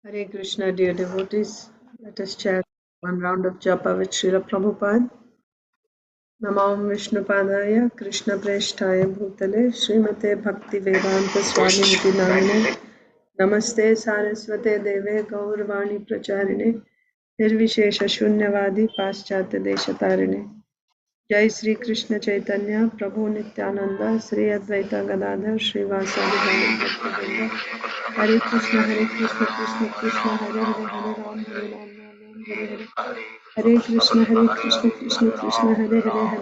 Hare Krishna, dear devotees. Let us chant one round of japa with Srila Prabhupada. Namam Vishnupadaya Krishna Preshtaya Bhutale Srimate Bhakti Vedanta Swami Niti Namine Namaste Saraswate Deve Gaurvani Pracharine Nirvishesha Shunyavadi Paschatya Deshatarine Jai Sri Krishna Chaitanya Prabhu Nityananda Sri Advaita Gadadhar Srivasadi Gaur Hare Krishna Krishna Krishna Hare Hare Hare Ram Hare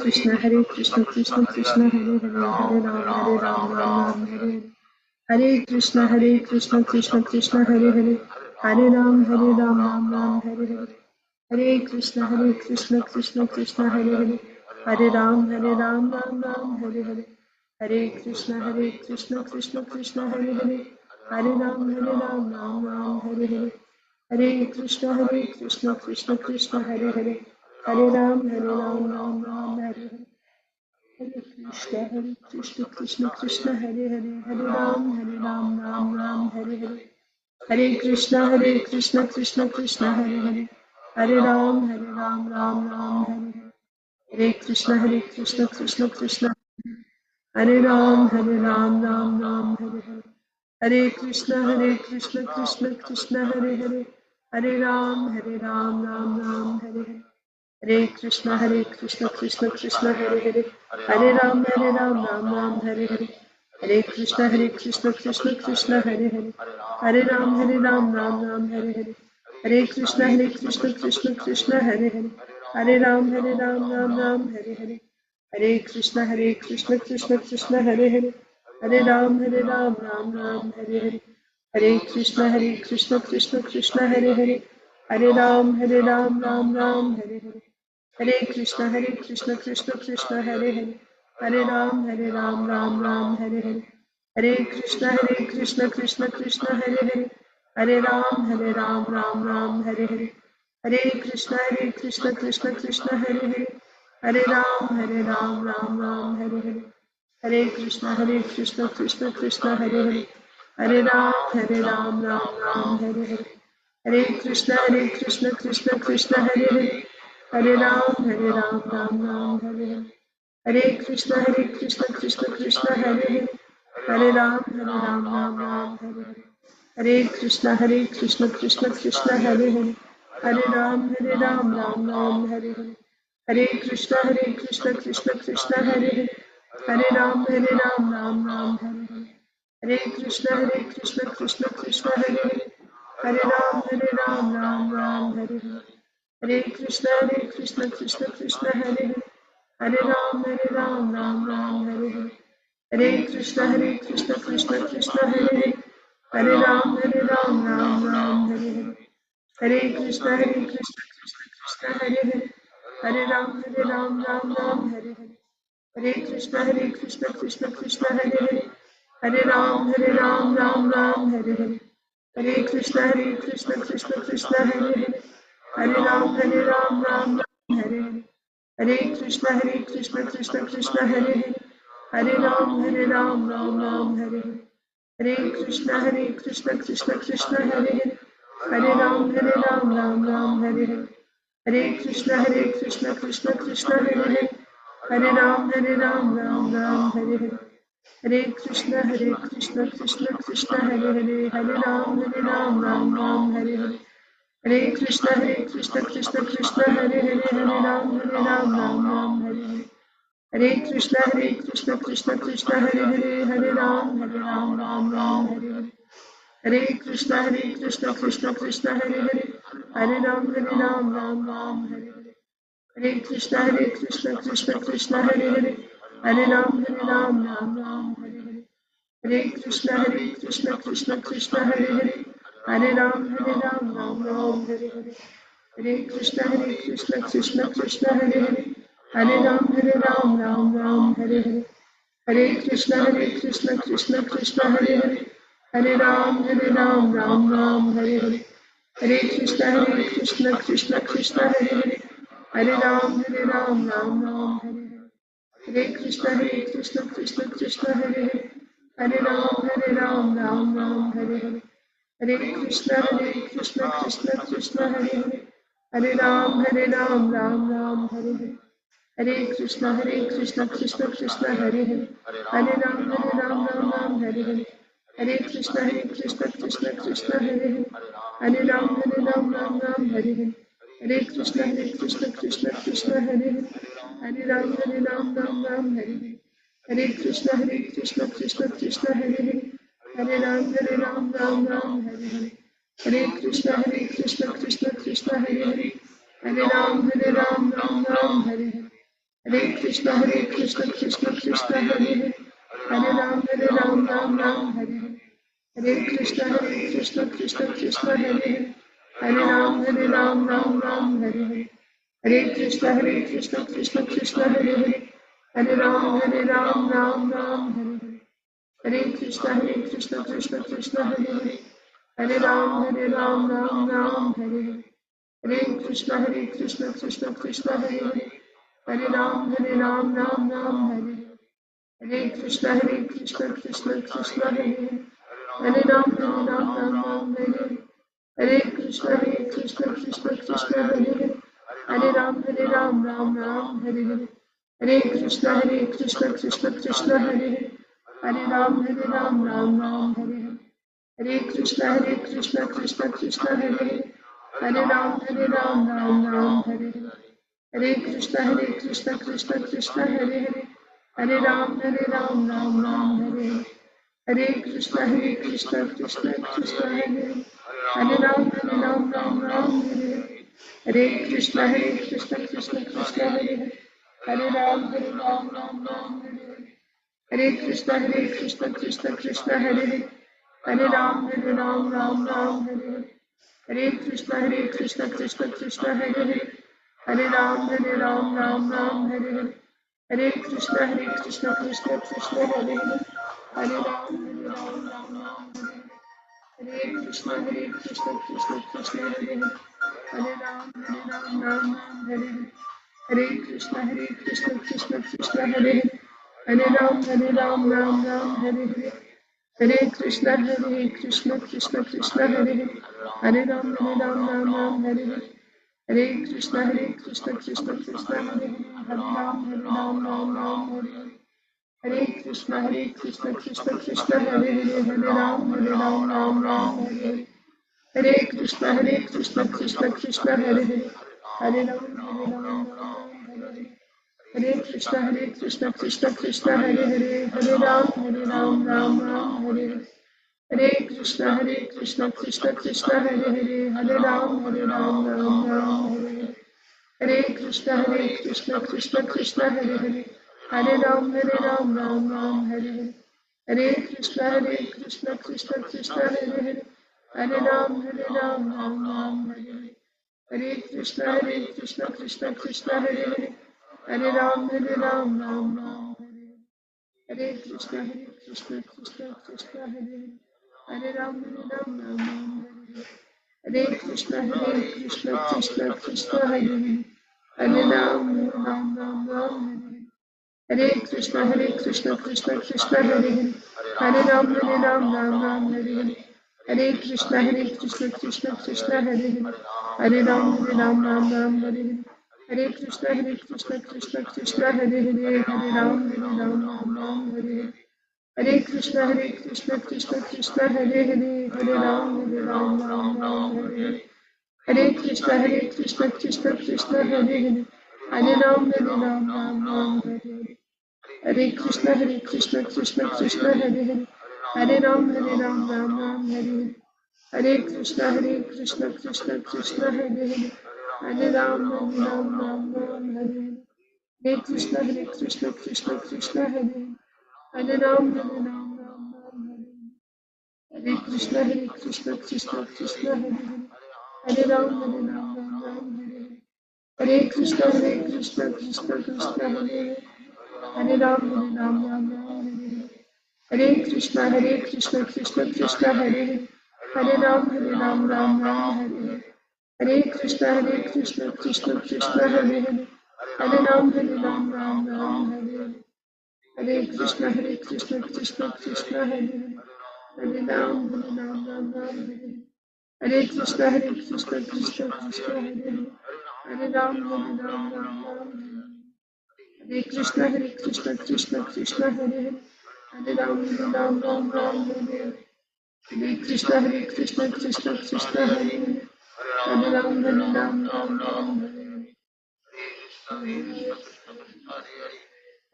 Hare Hare Krishna Krishna Krishna Hare Hare Hare Ram Hare Krishna Krishna Krishna Hare Hare Hare Ram Hare Hare Krishna Krishna Krishna Hare Hare Hare Ram Hare Hare Hare Krishna Krishna Krishna Hare Hare Hare Ram Ram Hare Hare Hare Krishna Krishna Krishna Hare Hare Hare Ram Hare Hare Hare Krishna Krishna Krishna Hare Hare Hare Ram Ram Hare Hare Hare Krishna Krishna Hare Hare Hare Ram Hare Hare Hare Krishna Krishna Krishna Hare Hare Hare Ram Ram Hare Hare Hare Krishna Krishna Krishna Hare Ram Ram Hare Hare Hare Krishna Krishna Hare Hare Hare Ram Ram Hare Hare Hare Krishna Krishna Krishna Hare Hare Hare Ram Ram Hare Hare Hare Krishna Krishna Krishna Hare Hare Hare Ram Ram Hare Hare Hare Krishna Krishna Krishna Hare Hare Hare Ram Hare Hare Hare Krishna Krishna Krishna Hare Hare Hare Ram Hare Hare Hare Krishna Krishna Krishna Hare Hare Hare Ram Ram Hare Hare Hare Krishna Krishna Krishna Hare Hare Hare Ram Ram Hare Hare Hare Krishna Krishna Krishna Hare Hare Hare Ram Hare Hare Hare Krishna Krishna Krishna Hare Hare Hare Ram Hare Hare Hare Krishna Krishna Krishna Hare Hare Hare Ram Hare Hare Hare Krishna Krishna Krishna Hare Hare Hare Ram Hare Hare Hare Krishna Krishna Hare Hare Hare Ram Hare Hare Hare Krishna Krishna Krishna Hare Hare Hare Ram Hare Hare Hare Krishna Krishna Krishna Hare Hare Hare Ram Ram Hare Hare Hare Krishna Krishna Krishna Hare Hare Hare Ram Hare Hare Hare Krishna Krishna Krishna Hare Hare Hare Ram Hare Hare Hare Krishna Krishna Krishna Hare Hare Hare Ram Hare Hare Hare Krishna Krishna Hare Hare Hare Ram Hare Hare Hare Krishna Krishna Krishna Hare Hare Hare Ram Hare Hare Hare Krishna Krishna Krishna Hare Hare Hare Ram Hare Hare Hare Krishna Krishna Krishna Hare Hare Hare Ram Hare Hare Hare Krishna Krishna Krishna Hare Hare Hare Ram Hare Hare Hare Krishna Krishna Krishna Hare Hare Hare Ram Hare Hare Hare Krishna Krishna Krishna Hare Hare Hare Ram Hare Hare Hare Krishna Krishna Krishna Hare Hare Hare Ram Hare Hare Hare Krishna Krishna Krishna Hare Hare Hare Ram Hare Hare Hare Krishna Krishna Krishna Hare Hare Hare Ram Hare Hare Hare Krishna Krishna Krishna Hare Hare Hare Ram Hare Hare Hare Krishna Krishna Krishna Hare Hare Hare Ram Hare Hare Hare Krishna Krishna Krishna Hare Hare Hare Ram Hare Hare Hare Krishna Krishna Krishna Hare Hare Hare Ram Hare Hare Hare Krishna Krishna Krishna Hare Hare Hare Ram Hare Hare Hare Krishna Krishna Krishna Hare Hare Hare Ram, Ram Ram, Hare Hare. Hare Krishna, Krishna Krishna, Hare Hare. Hare Ram, Ram Ram, Hare Hare. Hare Krishna, Krishna Krishna, Hare Hare. Hare Ram, Ram Ram, Hare Hare. Hare Krishna, Krishna Krishna, Hare Hare. Hare Ram, Ram Ram, Hare Hare. Hare Krishna, Krishna Krishna, Hare Hare. Hare Ram, Ram Ram, Hare Hare. Hare Krishna, Krishna Krishna, Hare Hare. Hare Ram, Ram, Hare Hare. Hare Krishna, Krishna, Hare Hare. Hare Ram, Ram, Hare Hare. Hare Krishna, Krishna Krishna, Hare Hare. Hare Ram, Ram, Hare Hare. Hare Krishna, Krishna, Hare Hare. Hare Ram, Ram, Hare Hare. Hare Krishna, Krishna Krishna, Hare Hare. Hare Ram, Ram, Hare Hare. Hare Krishna, Krishna, Hare Hare. Hare Ram, Ram, Hare Hare. Hare Krishna, Krishna, Hare Hare. Hare Ram, Ram, Hare Hare. Hare Krishna, Krishna Krishna, Hare Hare. Hare Ram, Ram, Hare Hare. Hare Krishna, Krishna, Hare Hare. Hare Ram, Ram, Hare Hare. Hare Krishna, Krishna, Hare Hare. Hare Ram, Ram, Hare Hare. Hare Krishna, Krishna, Hare Hare. Hare Ram, Ram, Hare Hare. Hare Krishna, Krishna, Hare Hare. Hare Ram, Ram, Hare Hare. Hare Krishna, Krishna Krishna, Hare Hare. Hare Ram, Ram, Hare Hare. Hare Krishna, Krishna Krishna, Hare Hare. Hare Ram, Ram, Hare Hare. Hare Krishna, Krishna, Hare Hare. Hare Ram, Ram, Hare Hare. Hare Krishna, Krishna, Hare Hare. Hare Ram, Ram, Hare Hare. Hare Krishna, Krishna Krishna, Hare Hare. Hare Ram, Ram, Hare Hare. Hare Krishna, Krishna, Hare Hare. Hare Ram, Ram, Hare Hare. Hare Krishna, Krishna, Hare Hare. Hare Ram, Ram, Hare Hare. Hare Krishna, Krishna Krishna, Hare Hare. Hare Ram, Ram, Hare Hare. Hare Krishna, Krishna Krishna, Hare Hare. Hare Ram, Ram, Hare Hare. Hare Krishna, Krishna Krishna, Hare Hare. Hare Ram, Ram, Hare Hare. Hare Krishna, Krishna, Hare Hare. Hare Ram, Hare Hare. Hare Krishna, Krishna, Hare Hare. Hare Ram, Ram, Hare Hare. Hare Krishna, Krishna, Hare Hare. Hare Ram, Ram, Hare Hare. Hare Krishna, Krishna, Hare Hare. Hare Ram, Ram, Hare Hare. Hare Krishna, Krishna, Hare Hare. Hare Ram, Ram, Hare Hare. Hare Krishna, Krishna, Hare Hare. Hare Ram, Ram, Hare Hare. Hare Krishna, Krishna, Hare Hare. Hare Ram, Ram, Hare Hare. Hare Krishna, Krishna, Hare Hare. Hare Ram, Ram, Hare Hare. Hare Krishna, Krishna Krishna, Hare Hare. Hare Ram, Ram, Hare Hare. Hare Krishna, Krishna, Hare Hare. Hare Ram, Ram, Hare Hare. Hare Krishna, Krishna, Hare Hare. Hare Ram, Ram, Hare Hare. Hare Krishna, Krishna, Hare Hare. Hare Ram, Ram, Hare Hare. Hare Krishna, Krishna, Hare Hare. Hare Ram, Ram, Hare Hare. Hare Krishna, Krishna, Hare Hare. Hare Ram, Ram, Hare Hare. Hare Krishna, Krishna, Hare Hare. Hare Ram, Ram, Hare Hare. Hare Krishna, Krishna, Hare Hare. Hare Ram, Ram, Hare Hare. Hare Krishna, Krishna, Hare Hare. Hare Ram, Ram, Hare Hare. Hare Krishna, Krishna, Hare Hare. Hare Ram, Ram, Hare Hare. Hare Krishna, Krishna, Hare Hare. Hare Ram, Ram, Hare Hare. Hare Krishna, Krishna, Hare Hare. Hare Ram, Ram, Hare Hare. Hare Krishna Krishna Krishna Hare Hare, Hare Ram Ram Ram Hare Hare. Hare Krishna Krishna Krishna Hare Hare, Hare Ram Ram Ram Hare Hare. Hare Krishna Krishna Krishna Hare Hare, Hare Ram Ram Hare Hare. Hare Krishna Krishna Krishna Hare Hare, Hare Ram Ram Hare Hare.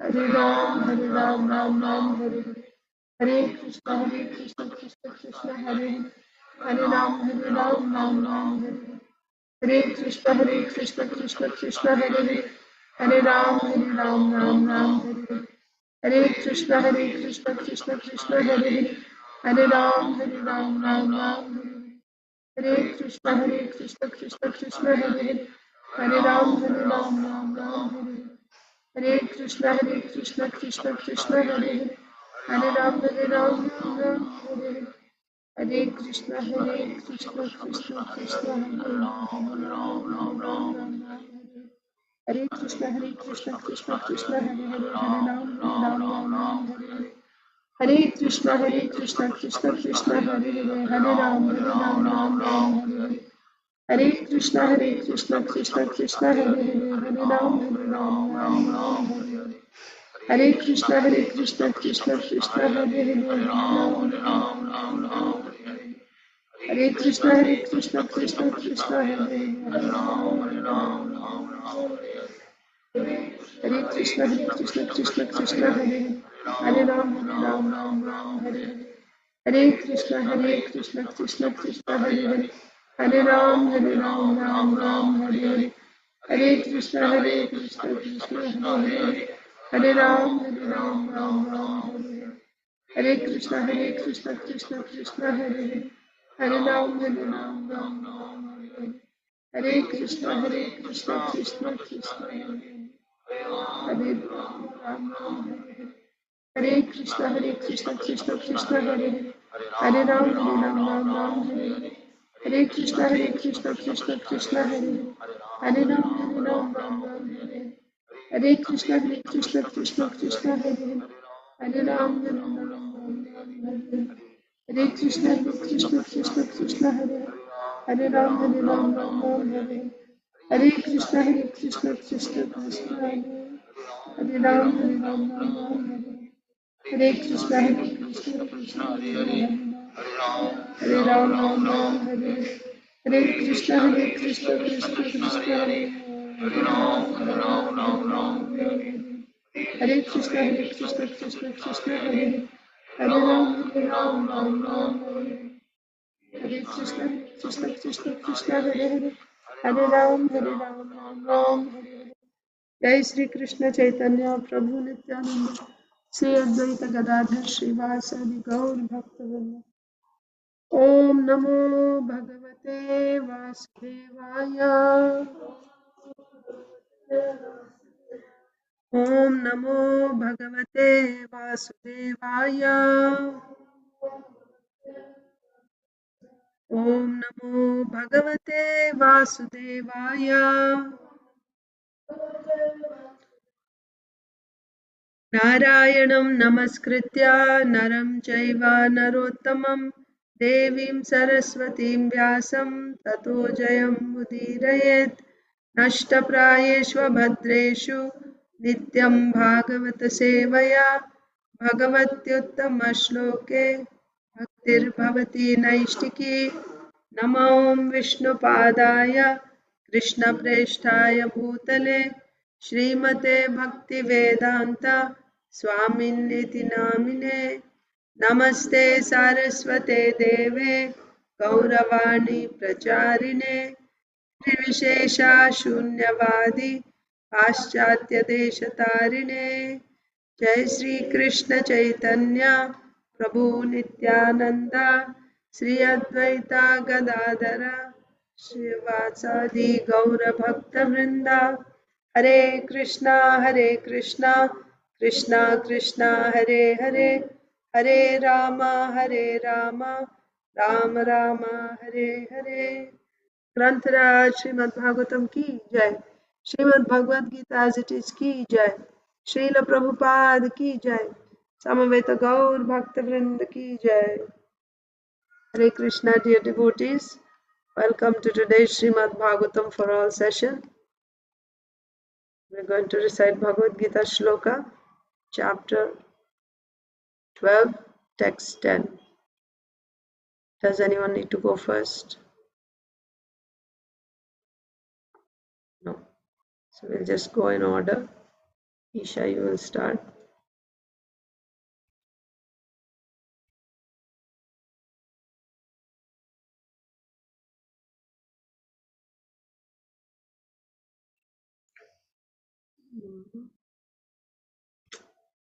Hare Ram Ram Hare Hare. Hare Krishna Krishna Krishna Hare Hare, Hare Ram Ram Hare Hare. Hare Krishna Krishna Krishna Hare Hare, Hare Ram Ram Hare Hare. Hare Krishna Krishna Krishna Hare Hare, Hare Ram Ram Hare Hare. Hare Krishna Krishna Krishna Hare Hare, Hare Ram Ram Hare Hare. Hare Krishna Krishna Krishna Hare Hare, Hare Ram Ram Hare Hare. Hare Krishna Krishna Krishna Hare Hare, Ram Hare Hare. Hare Krishna Krishna Krishna Hare Hare, Hare Ram Hare Hare. Hare Krishna Krishna Krishna Hare Hare, Hare Ram Hare Hare. Hare Krishna Krishna Krishna Hare Hare, Hare Ram Hare Hare. Hare Krishna Krishna Krishna Hare Hare, Hare Ram Hare Hare. Hare Krishna Krishna Krishna Hare Hare, Hare Ram. Hare Krishna Krishna Krishna Hare Hare, Hare Ram Hare Hare. Hare Krishna Krishna Krishna Hare Hare, Hare Ram Ram Hare Hare. Hare Krishna Krishna Krishna Hare Hare, Hare Ram Ram Hare Hare. Hare Krishna Krishna Krishna Hare Hare, Hare Ram Ram Hare Hare. Hare Krishna Krishna Krishna Hare Hare, Hare Ram Hare Hare. Hare Krishna Krishna Krishna Hare Hare, Hare Ram Ram Hare Hare. Hare Krishna Krishna Krishna Hare Hare, Hare Ram Ram Hare Hare. Hare Krishna Krishna Hare Hare, Hare Ram Hare Hare. Hare Krishna Krishna Hare Hare, Hare Ram Hare Hare. Hare Krishna Krishna Krishna Hare Hare, Hare Ram Hare Hare. Hare Krishna Krishna Hare Hare, Hare Ram Hare Hare. Hare Krishna Krishna Krishna Hare Hare, Hare Ram Hare Hare. Hare Krishna Krishna Hare Hare, Hare Ram Hare Hare. Hare Krishna Krishna Hare Hare, Hare Ram Ram Hare. जय श्री कृष्ण चैतन्य प्रभु नित्यानंद, श्री अद्वैत गदाधर श्रीवासादि गौर भक्तवृंद। ओम नमो भगवते वासुदेवाय। ओम नमो भगवते वासुदेवाय। ओम नमो भगवते वासुदेवाय। नारायणं नमस्कृत्य नरं चैव नरोत्तमं देवीं सरस्वतीं व्यासं ततो जयमुदीरयेत्। नष्टप्रायेषु भद्रेषु नित्यं भागवत सेवया भगवत्युत्तमश्लोके भक्तिर्भवति नैष्टिकी। नमो विष्णुपादाय कृष्णप्रेष्ठाय भूतले श्रीमते भक्तिवेदांत स्वामिन्निति नामिने। नमस्ते सारस्वते देवे गौरवाणी प्रचारिणे निर्विशेषा शून्यवादी पाश्चात्य देशतारिणे। जय श्री कृष्ण चैतन्य प्रभु नित्यानंद, श्री अद्वैता गदाधर श्रीवासादि गौर भक्त वृंदा। हरे कृष्णा कृष्णा कृष्णा हरे हरे, हरे राम राम राम हरे हरे। ग्रंथराज श्रीमद् भागवतम की जय। Srimad Bhagavad Gita as it is की जय। Srila Prabhupada ki jai. Samaveta Gaur Bhakta Vrinda ki jai. Hare Krishna, dear devotees. Welcome to today's Srimad Bhagavatam for all session. We're going to recite Bhagavad Gita Sloka, chapter 12, text 10. Does anyone need to go first? No. So we'll just go in order. Isha, you will start.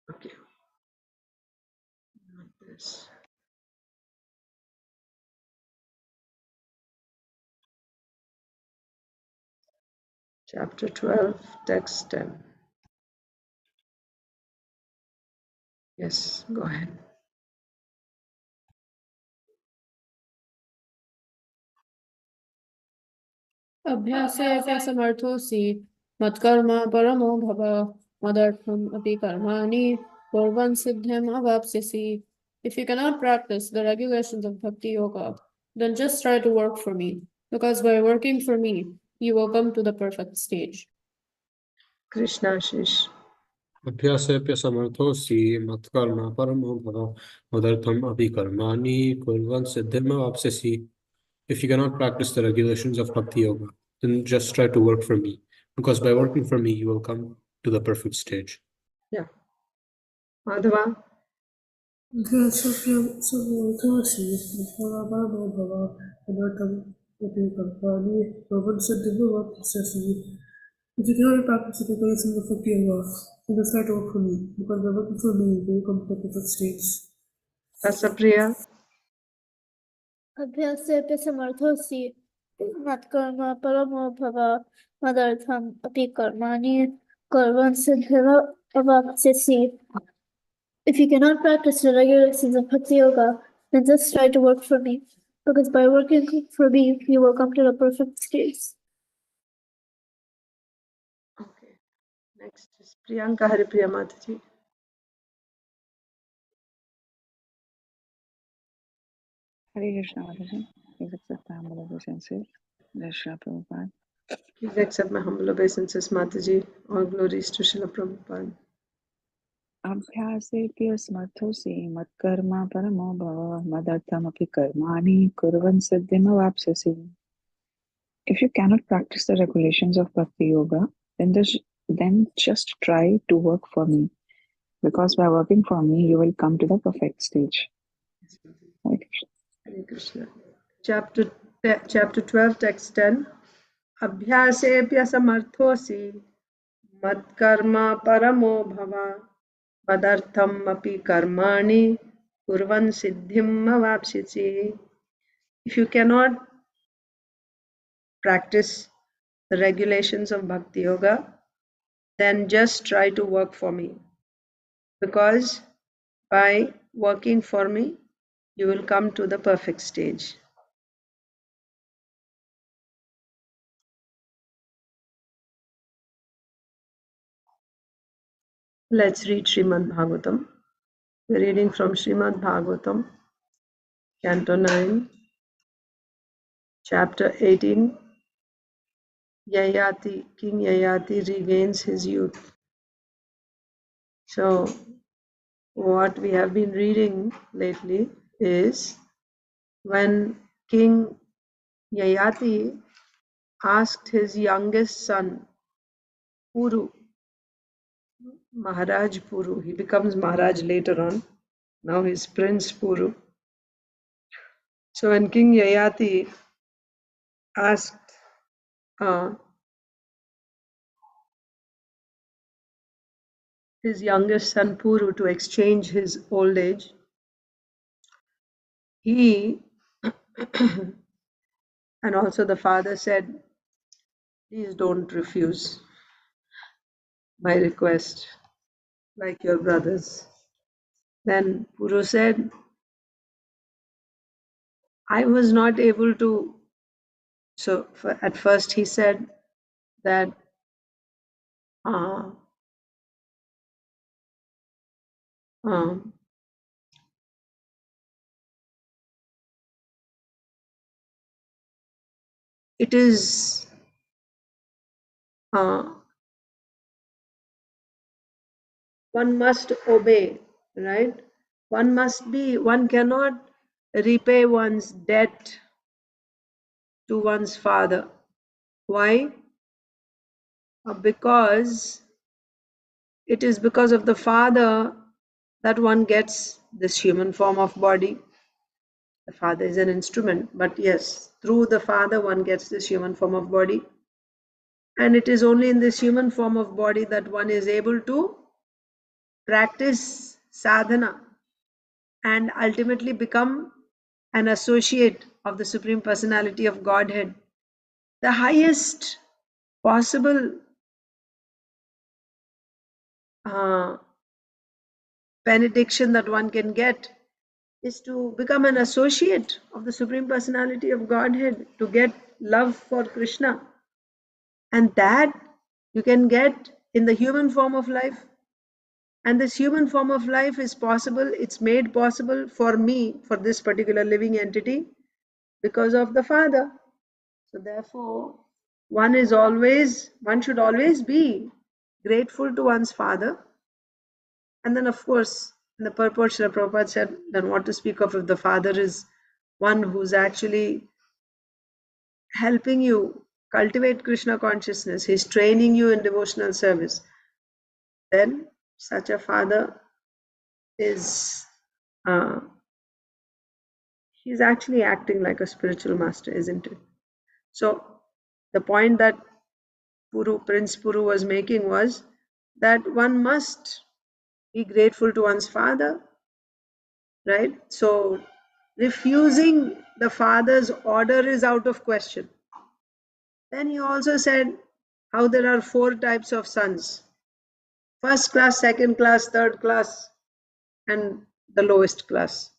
Okay. Not this. Chapter 12, text 10. Yes, go ahead. अभ्यासेऽप्यसमर्थोऽसि मत्कर्म परमो भव मदर्थम् अपि कर्माणि कुर्वन् सिद्धिम् अवाप्स्यसि. If you cannot practice the regulations of Bhakti Yoga, then just try to work for me, because by working for me, you will come to the perfect stage. Krishna Ashish. अभ्यासेऽप्यसमर्थोऽसि मत्कर्म परमो भव मदर्थम् अपि कर्माणि कुर्वन् सिद्धिमवाप्स्यसि. If you cannot practice the regulations of Bhakti Yoga, then just try to work for me, because by working for me, you will come to the perfect stage. Yeah. Madhava. अभ्यासेऽप्यसमर्थोऽसि मत्कर्म परमो भव मदर्थम् अपि कर्माणि कुर्वन् सिद्धिमवाप्स्यसि. If you cannot practice the regulations of Bhakti Yoga, then just try to work for me, because by working for me, you will come to the perfect states. Rasapriya. अभ्यासेऽप्यसमर्थोऽसि मत्कर्म परमो भव मदर्थम् अपि कर्माणि कुर्वन् सिद्धिमवाप्स्यसि. If you cannot practice the regulations of Bhakti Yoga, then just try to work for me, because by working for me, you will come to the perfect states. Okay. Next is Priyanka Haripriya Mataji. Hare Krishna, Mataji. Please accept my humble obeisances. Jai Shri Prabhupada. Please accept my humble obeisances, Mataji. All glories to Srila Prabhupada. Abhyasephya smarthosi matkarma paramo bhava madarthamapi karmani kurvan siddhimavapsasi. If you cannot practice the regulations of Bhakti Yoga, then just try to work for me, because by working for me, you will come to the perfect stage. Hare Krishna. Hare Krishna. Chapter 12, text 10. Abhyasepya samarthosi matkarma paramo bhava madartham api karmani kurvan siddhim avapsisi. If you cannot practice the regulations of Bhakti Yoga, then just try to work for me, because by working for me, you will come to the perfect stage. Let's read Srimad Bhagavatam. We're reading from Srimad Bhagavatam, Canto 9, Chapter 18. King Yayati regains his youth. So, what we have been reading lately is when King Yayati asked his youngest son, Puru, Maharaj Puru, he becomes Maharaj later on. Now he's Prince Puru. So when King Yayati asked his youngest son Puru to exchange his old age, he and also the father said, please don't refuse my request like your brothers. Then Puru said, I was not able to. So at first he said that it is one must obey, right? One cannot repay one's debt to one's father. Why? Because it is because of the father that one gets this human form of body. The father is an instrument, but yes, through the father one gets this human form of body. And it is only in this human form of body that one is able to practice sadhana and ultimately become an associate of the Supreme Personality of Godhead. The highest possible benediction that one can get is to become an associate of the Supreme Personality of Godhead, to get love for Krishna. And that you can get in the human form of life. And this human form of life is possible, it's made possible for me, for this particular living entity, because of the Father. So therefore, one should always be grateful to one's father. And then of course, in the purport, Srila Prabhupada said, then what to speak of if the father is one who's actually helping you cultivate Krishna consciousness, he's training you in devotional service. Then such a father is, he's actually acting like a spiritual master, isn't it? So the point that Prince Puru was making was that one must be grateful to one's father, right? So refusing the father's order is out of question. Then he also said how there are 4 types of sons: first class, second class, third class, and the lowest class.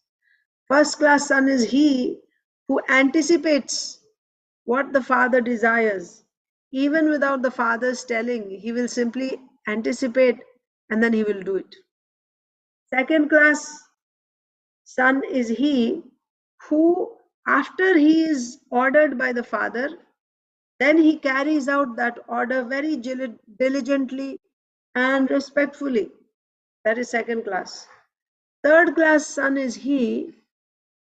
First class son is he who anticipates what the father desires. Even without the father's telling, he will simply anticipate and then he will do it. Second class son is he who, after he is ordered by the father, then he carries out that order very diligently and respectfully. That is second class. Third class son is he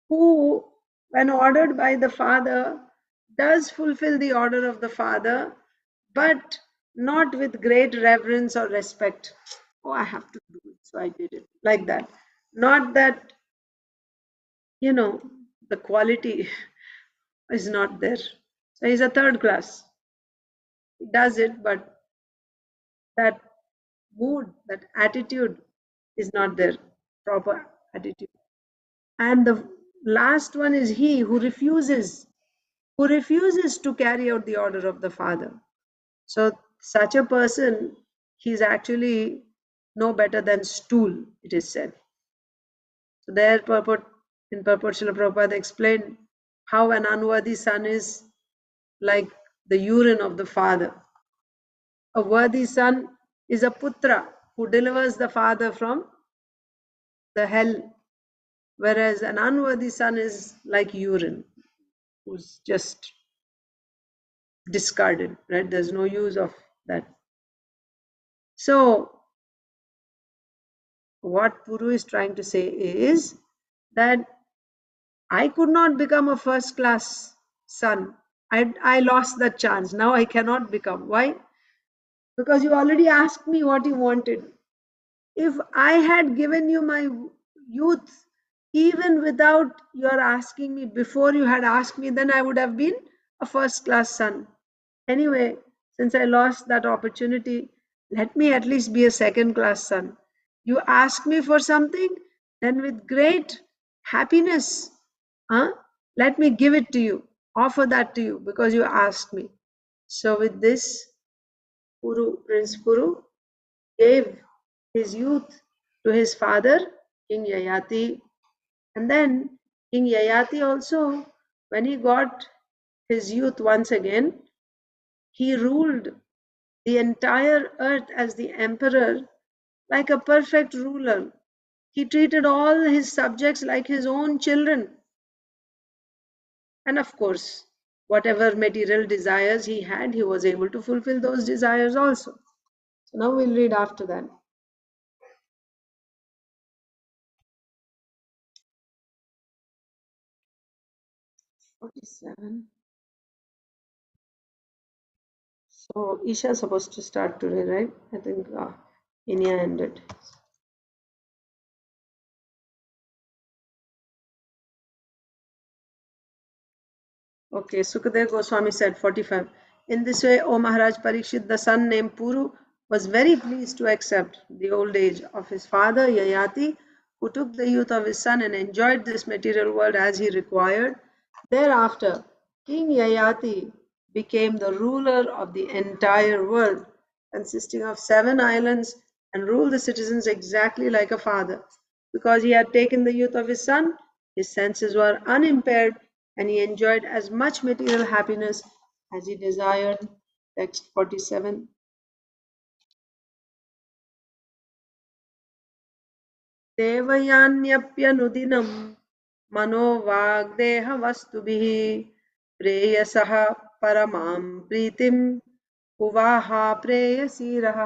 who, when ordered by the father, does fulfill the order of the father, but not with great reverence or respect. Oh, I have to do it, so I did it. Like that. Not that, the quality is not there. So he's a third class. He does it, but that mood, that attitude is not there, proper attitude. And the last one is he who refuses to carry out the order of the father. So such a person, he's actually no better than stool, it is said. So there in purport Srila Prabhupada explained how an unworthy son is like the urine of the father. A worthy son is a putra who delivers the father from the hell, whereas an unworthy son is like urine, who's just discarded, right? There's no use of that. So what Puru is trying to say is that I could not become a first class son. I lost that chance. Now I cannot become. Why? Because you already asked me what you wanted. If I had given you my youth, even without your asking me, before you had asked me, then I would have been a first class son. Anyway, since I lost that opportunity, let me at least be a second class son. You ask me for something, then with great happiness, let me give it to you, offer that to you because you asked me. So with this, Prince Puru gave his youth to his father, King Yayati. And then King Yayati also, when he got his youth once again, he ruled the entire earth as the emperor, like a perfect ruler. He treated all his subjects like his own children. And of course, whatever material desires he had, he was able to fulfill those desires also. So now we'll read after that. "47. So Isha is supposed to start today, right? I think Inya ended. Okay, Sukadev Goswami said 45. In this way, O Maharaj Parikshit, the son named Puru, was very pleased to accept the old age of his father Yayati, who took the youth of his son and enjoyed this material world as he required. Thereafter, King Yayati became the ruler of the entire world, consisting of 7 islands, and ruled the citizens exactly like a father. Because he had taken the youth of his son, his senses were unimpaired, and he enjoyed as much material happiness as he desired. Text 47. देवयान्यप्यनुदिनं मनोवाग्देहवस्तुभिः प्रेयसः परमां प्रीतिं उवाह प्रेयसीरः.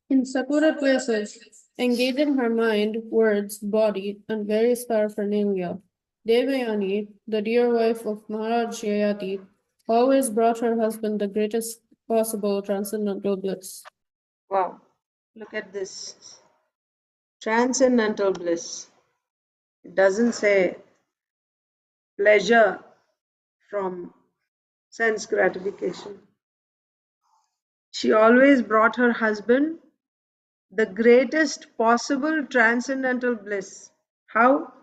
In secular places, engaging her mind, words, body, and various paraphernalia, Devayani, the dear wife of Maharaj Yayati, always brought her husband the greatest possible transcendental bliss. Wow, look at this. Transcendental bliss. It doesn't say pleasure from sense gratification. She always brought her husband the greatest possible transcendental bliss. How?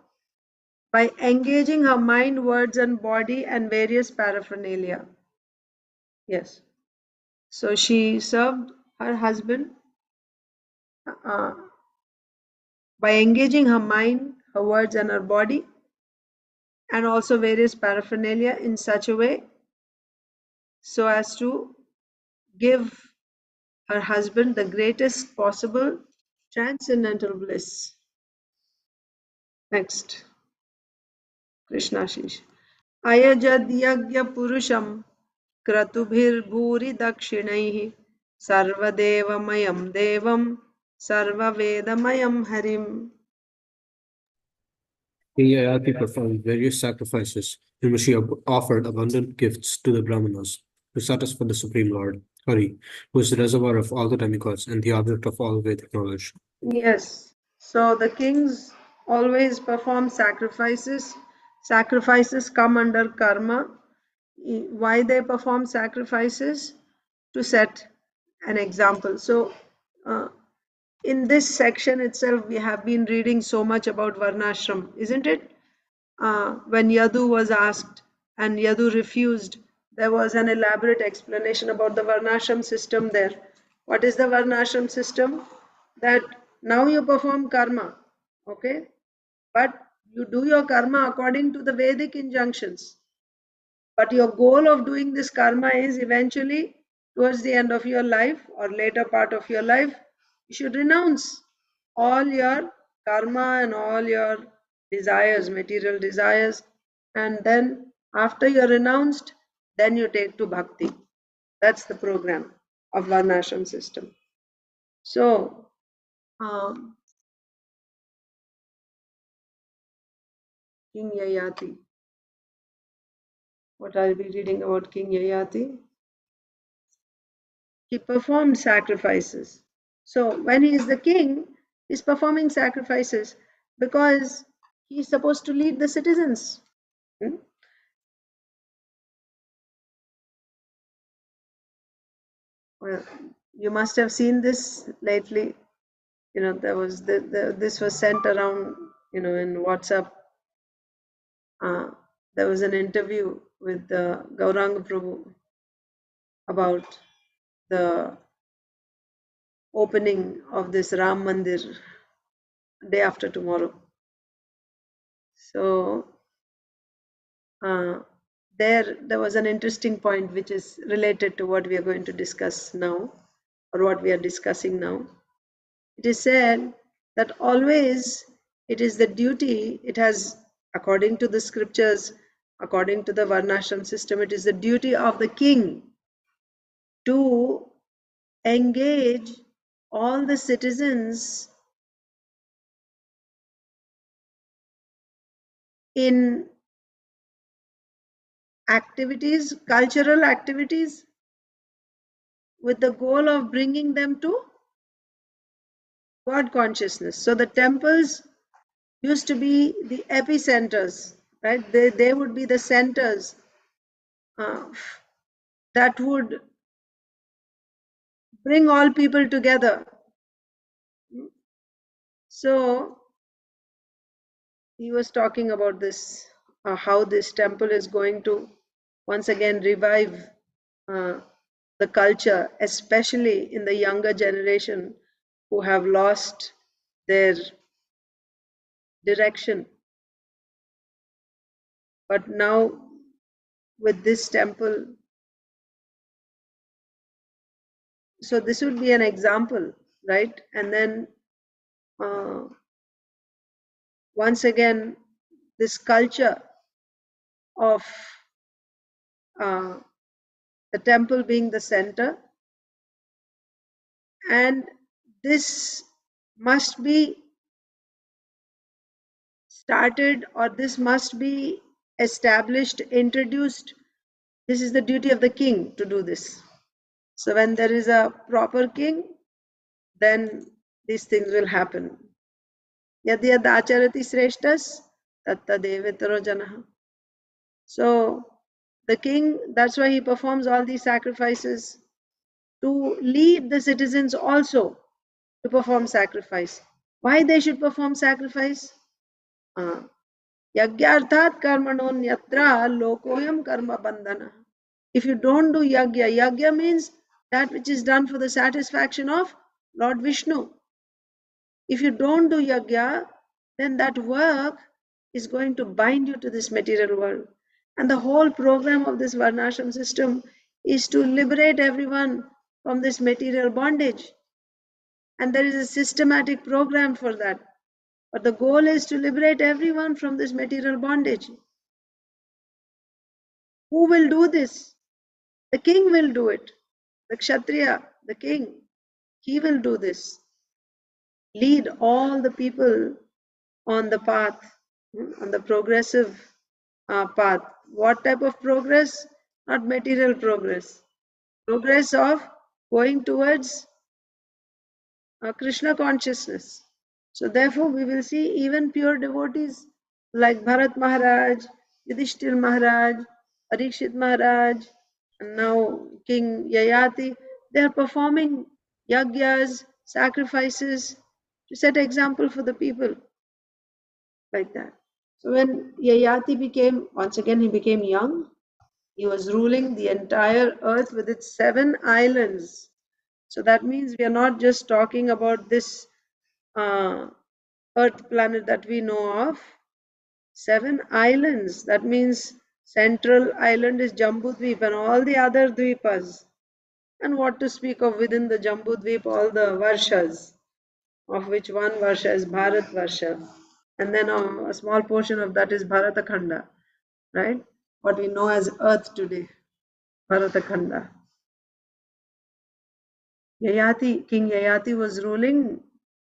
By engaging her mind, words, and body and various paraphernalia. Yes. So she served her husband uh, by engaging her mind, her words, and her body, and also various paraphernalia in such a way so as to give her husband the greatest possible transcendental bliss. Next, Krishna Shish. अयजद्यज्ञपुरुषं क्रतुभिर्भूरिदक्षिणैः सर्वदेवमयं देवं सर्ववेदमयं हरिम्. Yayati performed various sacrifices in which she offered abundant gifts to the Brahmanas to satisfy the Supreme Lord, Hari, who is the reservoir of all the demigods and the object of all Vedic knowledge. Yes, so the kings always perform sacrifices. Sacrifices come under karma. Why they perform sacrifices? To set an example. So in this section itself, we have been reading so much about Varnashram, isn't it? When Yadu was asked and Yadu refused, there was an elaborate explanation about the Varnashram system there. What is the Varnashram system? That now you perform karma, okay? But you do your karma according to the Vedic injunctions. But your goal of doing this karma is eventually towards the end of your life or later part of your life, you should renounce all your karma and all your desires, material desires, and then after you're renounced, then you take to bhakti. That's the program of Varnashram system. So, King Yayati. What I'll be reading about King Yayati? He performed sacrifices. So when he is the king, he's performing sacrifices because he's supposed to lead the citizens. Well, you must have seen this lately. You know, there was this was sent around. You know, in WhatsApp. There was an interview with Gauranga Prabhu about the opening of this Ram Mandir day after tomorrow. So there was an interesting point which is related to what we are going to discuss now or what we are discussing now. It is said that always it is the duty, it has, according to the scriptures, according to the Varnashram system, it is the duty of the king to engage all the citizens in activities, cultural activities, with the goal of bringing them to God consciousness. So the temples used to be the epicenters, right? They would be the centers that would bring all people together. So he was talking about this, how this temple is going to once again revive the culture, especially in the younger generation who have lost their direction. But now with this temple, so this would be an example, right? And then once again, this culture of the temple being the center, and this must be started, or this must be established, introduced. This is the duty of the king to do this. So when there is a proper king, then these things will happen. Yad yad acharati sreshtas tattadevetaro janah. So the king, that's why he performs all these sacrifices, to lead the citizens also to perform sacrifice. Why they should perform sacrifice? Yagyarthat karmanonyatra lokoyam karma bandhana. If you don't do yagya, yagya means that which is done for the satisfaction of Lord Vishnu. If you don't do yagya, then that work is going to bind you to this material world. And the whole program of this Varnashram system is to liberate everyone from this material bondage. And there is a systematic program for that. But the goal is to liberate everyone from this material bondage. Who will do this? The king will do it. The Kshatriya, the king, he will do this. Lead all the people on the path, on the progressive path. What type of progress? Not material progress. Progress of going towards Krishna consciousness. So therefore we will see even pure devotees like Bharat Maharaj, Yudhishthir Maharaj, Parikshit Maharaj, and now King Yayati, they are performing yagyas, sacrifices to set example for the people like that. So when Yayati became, once again he became young, he was ruling the entire earth with its 7 islands. So that means we are not just talking about this earth planet that we know of. 7 islands, that means central island is Jambudvip and all the other dvipas. And what to speak of within the Jambudvip, all the Varshas, of which one Varsha is Bharat Varsha. And then a small portion of that is Bharatakhanda, right? What we know as Earth today, Bharatakhanda. King Yayati was ruling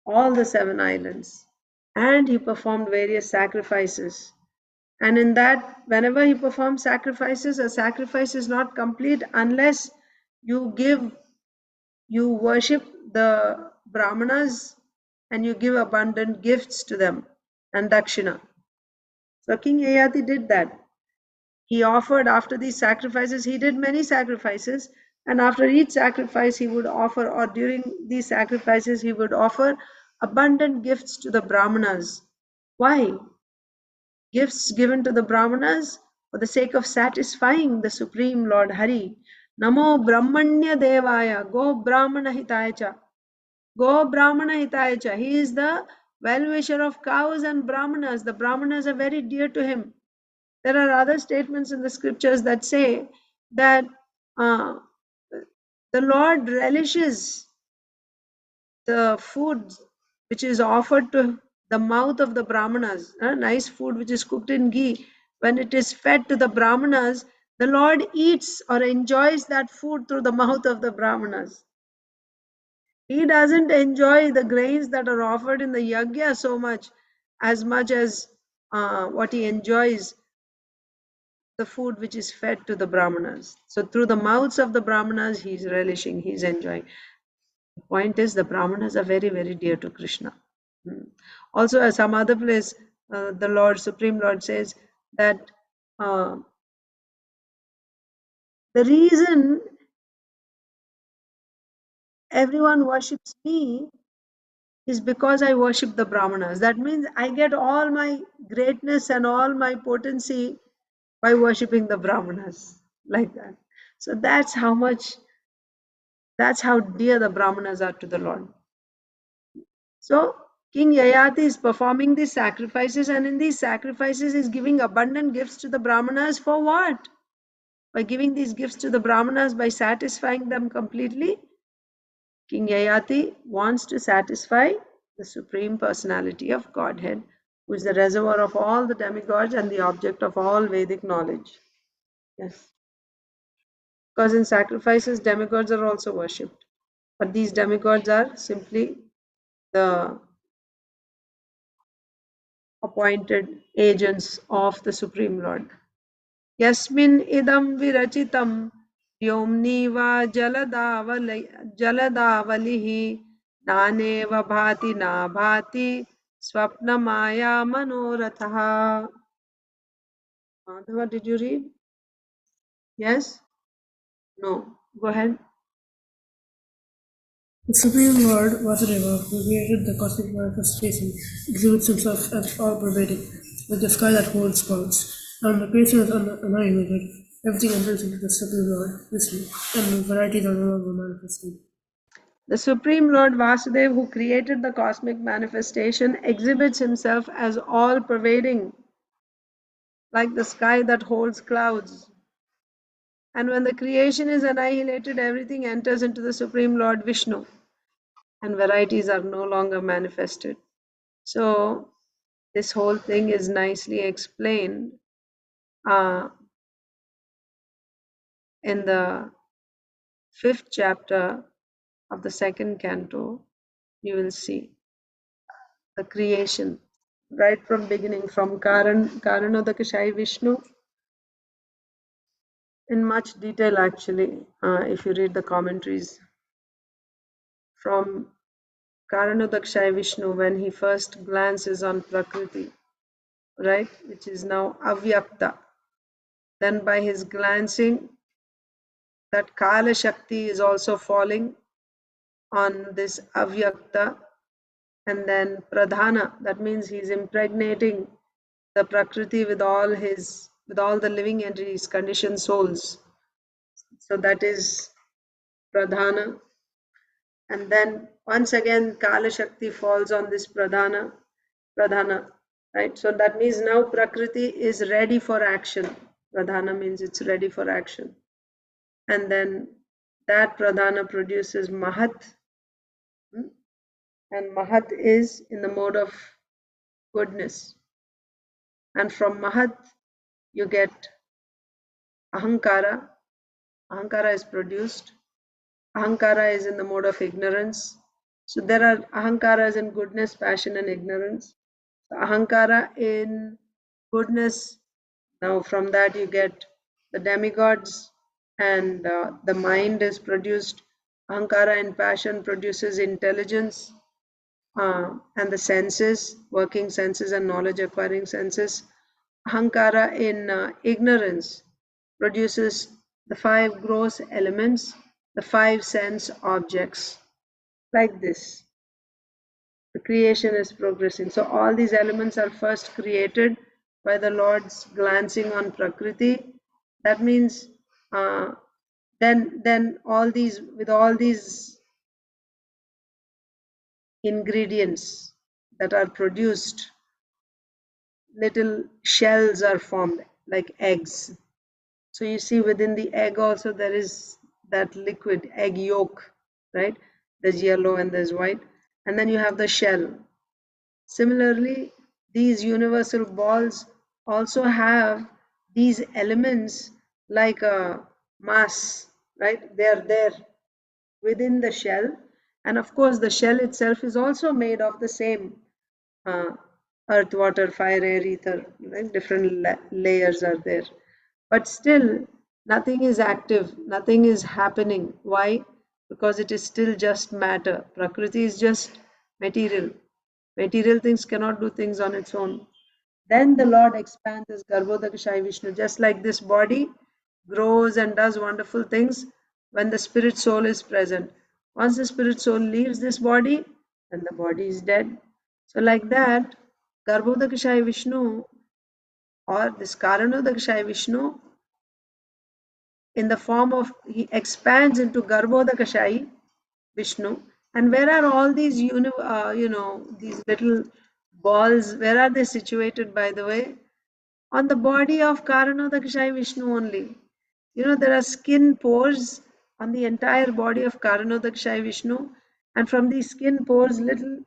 all the 7 islands, and he performed various sacrifices. And in that, whenever he performs sacrifices, a sacrifice is not complete unless you worship the Brahmanas and you give abundant gifts to them and dakshina. So King Yayati did that. He offered, after these sacrifices, he did many sacrifices, and after each sacrifice he would offer, or during these sacrifices he would offer abundant gifts to the Brahmanas. Why? Gifts given to the Brahmanas for the sake of satisfying the Supreme Lord Hari. Namo Brahmanya Devaya, Go Brahmana Hitaya Cha. Go Brahmana Hitaya Cha. He is the well-wisher of cows and Brahmanas. The Brahmanas are very dear to him. There are other statements in the scriptures that say that the Lord relishes the food which is offered to the mouth of the brahmanas, nice food which is cooked in ghee, when it is fed to the brahmanas, the Lord eats or enjoys that food through the mouth of the brahmanas. He doesn't enjoy the grains that are offered in the yajna so much as what he enjoys the food which is fed to the brahmanas. So through the mouths of the brahmanas, he is relishing, he is enjoying. The point is, the brahmanas are very, very dear to Krishna. Also, at some other place, the Lord, Supreme Lord says that the reason everyone worships me is because I worship the brahmanas. That means I get all my greatness and all my potency by worshipping the brahmanas, like that. So that's how dear the brahmanas are to the Lord. So King Yayati is performing these sacrifices, and in these sacrifices is giving abundant gifts to the brahmanas. For what? By giving these gifts to the brahmanas, by satisfying them completely, King Yayati wants to satisfy the Supreme Personality of Godhead, who is the reservoir of all the demigods and the object of all Vedic knowledge. Yes. Because in sacrifices, demigods are also worshipped. But these demigods are simply the appointed agents of the Supreme Lord. Yasmin idam virachitam vyomni va jaladavalihi naneva bhati na bhati swapna maya manoratha. Madhava, did you read? Yes? No. Go ahead. The Supreme Lord Vasudeva, who created the cosmic manifestation, exhibits himself as all-pervading, like the sky that holds clouds. And the creation is annihilated. Everything enters into the Supreme Lord, Vishnu, and the varieties are no longer manifested. The Supreme Lord Vasudeva, who created the cosmic manifestation, exhibits himself as all-pervading, like the sky that holds clouds. And when the creation is annihilated, everything enters into the Supreme Lord Vishnu, and varieties are no longer manifested. So this whole thing is nicely explained in the 5th chapter of the 2nd canto. You will see the creation right from beginning, from Karanodakashai Vishnu, in much detail actually, if you read the commentaries. From Karanodakashai Vishnu, when he first glances on Prakriti, right, which is now Avyakta, then by his glancing, that Kala Shakti is also falling on this Avyakta, and then Pradhana, that means he's impregnating the Prakriti with all the living entities, conditioned souls. So that is Pradhana. And then once again Kala Shakti falls on this Pradhana, right? So that means now Prakriti is ready for action. Pradhana means it's ready for action. And then that Pradhana produces Mahat, and Mahat is in the mode of goodness. And from Mahat you get Ahankara. Ahankara is produced. Ahankara is in the mode of ignorance. So there are Ahankaras in goodness, passion, and ignorance. So Ahankara in goodness, now from that you get the demigods, and the mind is produced. Ahankara in passion produces intelligence, and the senses, working senses and knowledge acquiring senses. Ahankara in ignorance produces the 5 gross elements, the 5 sense objects, like this. The creation is progressing. So all these elements are first created by the Lord's glancing on Prakriti. That means then all these ingredients that are produced, little shells are formed like eggs. So you see within the egg also there is that liquid egg yolk, right? There's yellow and there's white. and then you have the shell. Similarly, these universal balls also have these elements like a mass, right? They are there within the shell, and of course the shell itself is also made of the same uh, earth, water, fire, air, ether, right? Different layers are there, but still nothing is active, nothing is happening. Why? Because it is still just matter. Prakriti is just material. Material things cannot do things on its own. Then the Lord expands his Garbhodakashayi Vishnu, just like this body grows and does wonderful things when the spirit soul is present. Once the spirit soul leaves this body, then the body is dead. So, like that, Garbhodakashayi Vishnu or this Karanodakashayi Vishnu, in the form of, he expands into Garbhodakashayi Vishnu. And where are all these, these little balls, where are they situated, by the way? On the body of Karanodakashayi Vishnu only. There are skin pores on the entire body of Karanodakashayi Vishnu, and from these skin pores, little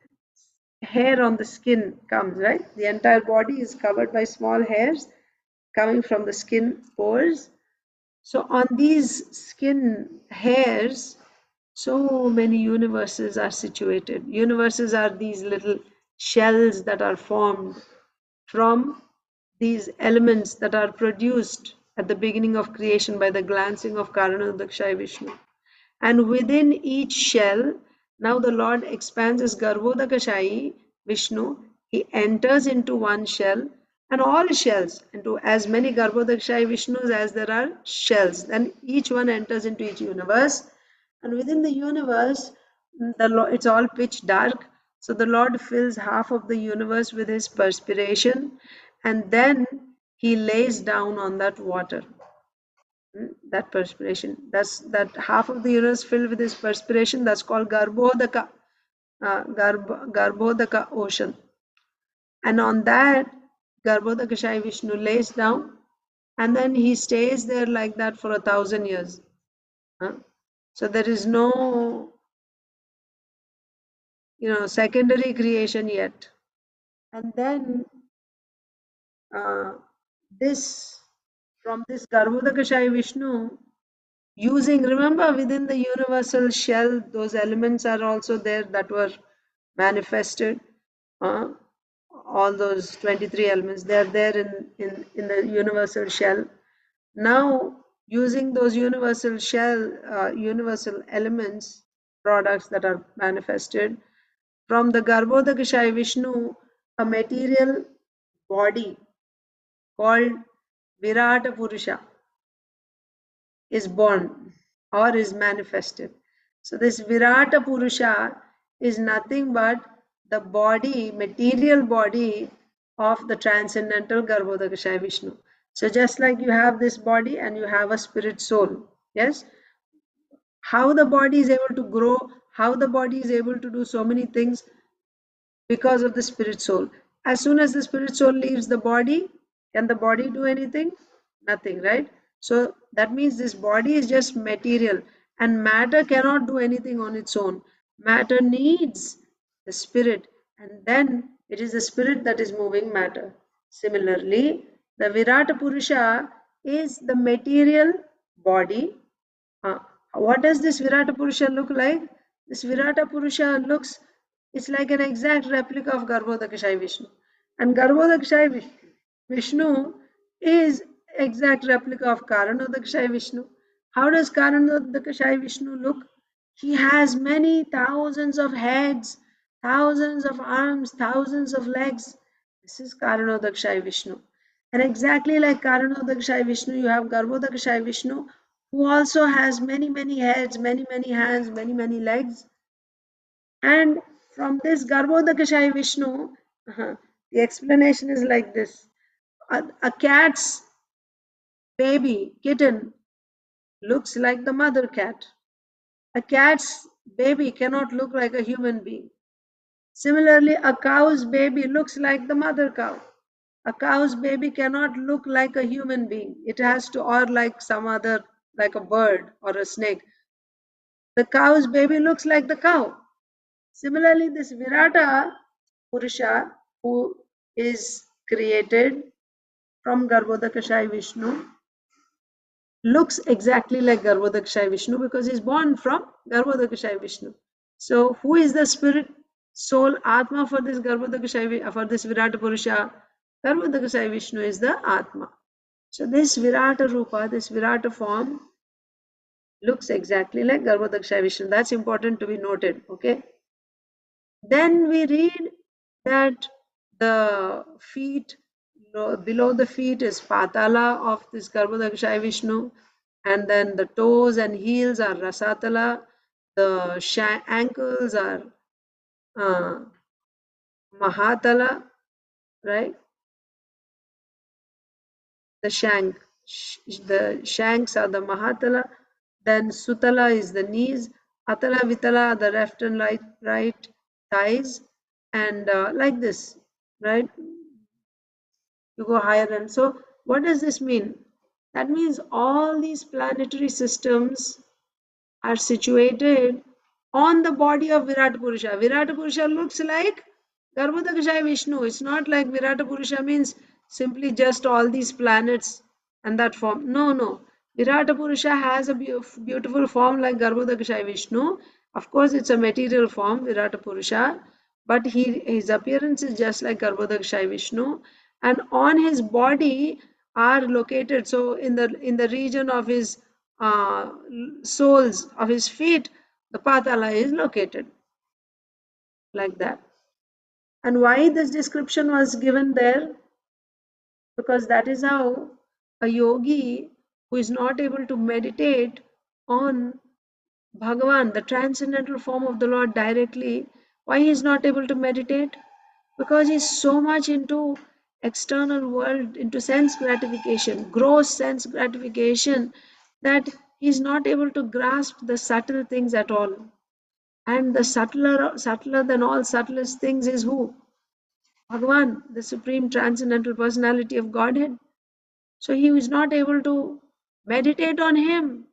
hair on the skin comes, right? The entire body is covered by small hairs coming from the skin pores. So on these skin hairs, so many universes are situated. Universes are these little shells that are formed from these elements that are produced at the beginning of creation by the glancing of Karanodakashayi Vishnu. And within each shell, now the Lord expands his Garbhodakashayi Vishnu. He enters into one shell, and all shells, into as many Garbhodakashayi Vishnus as there are shells. Then each one enters into each universe. And within the universe, it's all pitch dark. So the Lord fills half of the universe with his perspiration, and then he lays down on that water. That perspiration, that's that half of the universe filled with this perspiration, that's called Garbhodaka, Garbhodaka ocean. And on that, Garbhodakashayi Vishnu lays down, and then he stays there like that for 1,000 years. So there is no secondary creation yet. And then from this Garbhodakashayi Vishnu, remember, within the universal shell, those elements are also there that were manifested. All those 23 elements, they are there in the universal shell. Now, using those universal universal elements, products that are manifested, from the Garbhodakashayi Vishnu, a material body called Virata Purusha is born or is manifested. So this Virata Purusha is nothing but the body, material body of the transcendental Garbhodakashayi Vishnu. So just like you have this body and you have a spirit soul, yes? How the body is able to grow, how the body is able to do so many things, because of the spirit soul. As soon as the spirit soul leaves the body, can the body do anything? Nothing, right? So that means this body is just material, and matter cannot do anything on its own. Matter needs the spirit, and then it is the spirit that is moving matter. Similarly, the Virata Purusha is the material body. What does this Virata Purusha look like? This Virata Purusha it's like an exact replica of Garbhodakashayi Vishnu. And Garbhodakashayi Vishnu is exact replica of Karanodakashayi Vishnu. How does Karanodakashayi Vishnu look? He has many thousands of heads, thousands of arms, thousands of legs. This is Karanodakashayi Vishnu. And exactly like Karanodakashayi Vishnu, you have Garbhodakashayi Vishnu, who also has many, many heads, many, many hands, many, many legs. And from this Garbhodakashayi Vishnu, the explanation is like this. A cat's baby, kitten, looks like the mother cat. A cat's baby cannot look like a human being. Similarly, a cow's baby looks like the mother cow. A cow's baby cannot look like a human being. It has to, or like some other, like a bird or a snake. The cow's baby looks like the cow. Similarly, this Virata Purusha, who is created from Garbhodakashaya Vishnu, looks exactly like Garbhodakashaya Vishnu because he's born from Garbhodakashaya Vishnu. So, who is the spirit, soul, Atma for this Garbhodakashaya, for this Virata Purusha? Garbhodakashaya Vishnu is the Atma. So, this Virata Rupa, this Virata form, looks exactly like Garbhodakashaya Vishnu. That's important to be noted. Okay. Then we read that the feet, below the feet is Patala of this Garbhodakashaya Vishnu, and then the toes and heels are Rasatala, the ankles are uh, Mahatala, right? The the shanks are the Mahatala, then Sutala is the knees, Atala Vitala are the left and right thighs, and like this, right? You go higher. And so, what does this mean? That means all these planetary systems are situated on the body of Virata Purusha. Virata Purusha looks like Garbhodakashaya Vishnu. It's not like Virata Purusha means simply just all these planets and that form. No, no. Virata Purusha has a beautiful form like Garbhodakashaya Vishnu. Of course, it's a material form, Virata Purusha, but his appearance is just like Garbhodakashaya Vishnu, and on his body are located. So in the region of his soles of his feet, the Patala is located like that. And why this description was given there? Because that is how a yogi who is not able to meditate on Bhagavan, the transcendental form of the Lord directly, why he is not able to meditate? Because he's so much into external world, into sense gratification, gross sense gratification, that he's not able to grasp the subtle things at all. And the subtler than all subtlest things is who? Bhagavan, the supreme transcendental personality of Godhead. So he is not able to meditate on him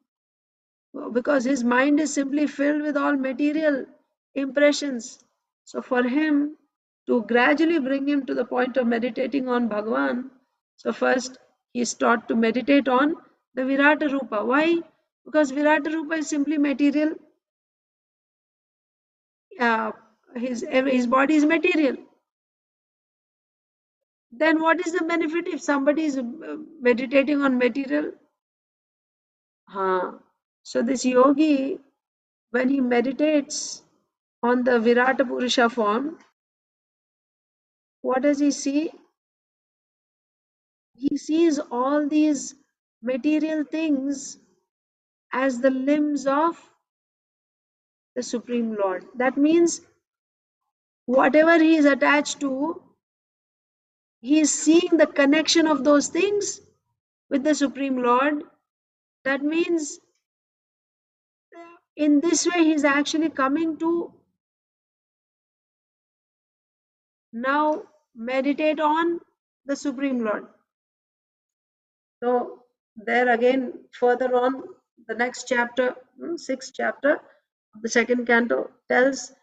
because his mind is simply filled with all material impressions. So for him to gradually bring him to the point of meditating on Bhagavan, so first he is taught to meditate on the Virata Rupa. Why? Because Virata Rupa is simply material. Uh, his body is material. Then what is the benefit if somebody is meditating on material? So this yogi, when he meditates on the Virata Purusha form, what does he see? He sees all these material things as the limbs of the Supreme Lord. That means whatever he is attached to, he is seeing the connection of those things with the Supreme Lord. That means in this way he is actually coming to now meditate on the Supreme Lord. So there again, further on, the next chapter, sixth chapter, the second canto tells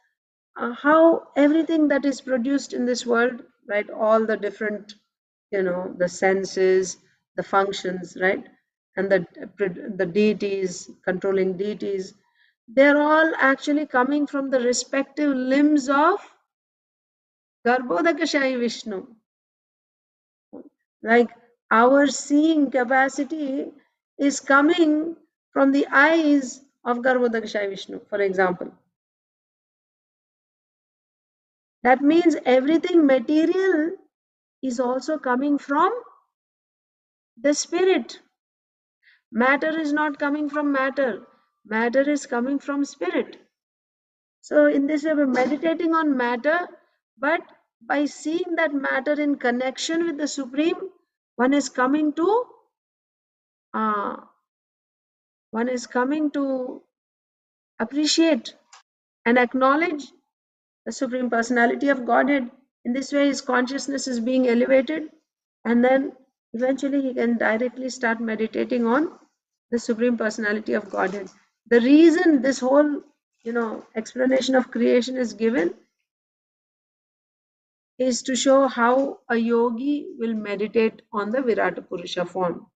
how everything that is produced in this world, right, all the different, the senses, the functions, right, and the deities, controlling deities, they're all actually coming from the respective limbs of Garbhodakashaya Vishnu. Like our seeing capacity is coming from the eyes of Garbhodakashaya Vishnu, for example. That means everything material is also coming from the spirit. Matter is not coming from matter. Matter is coming from spirit. So in this way, we're meditating on matter, but by seeing that matter in connection with the Supreme, one is coming to appreciate and acknowledge the Supreme Personality of Godhead. In this way, his consciousness is being elevated, and then eventually he can directly start meditating on the Supreme Personality of Godhead. The reason this whole explanation of creation is given is to show how a yogi will meditate on the Virata Purusha form.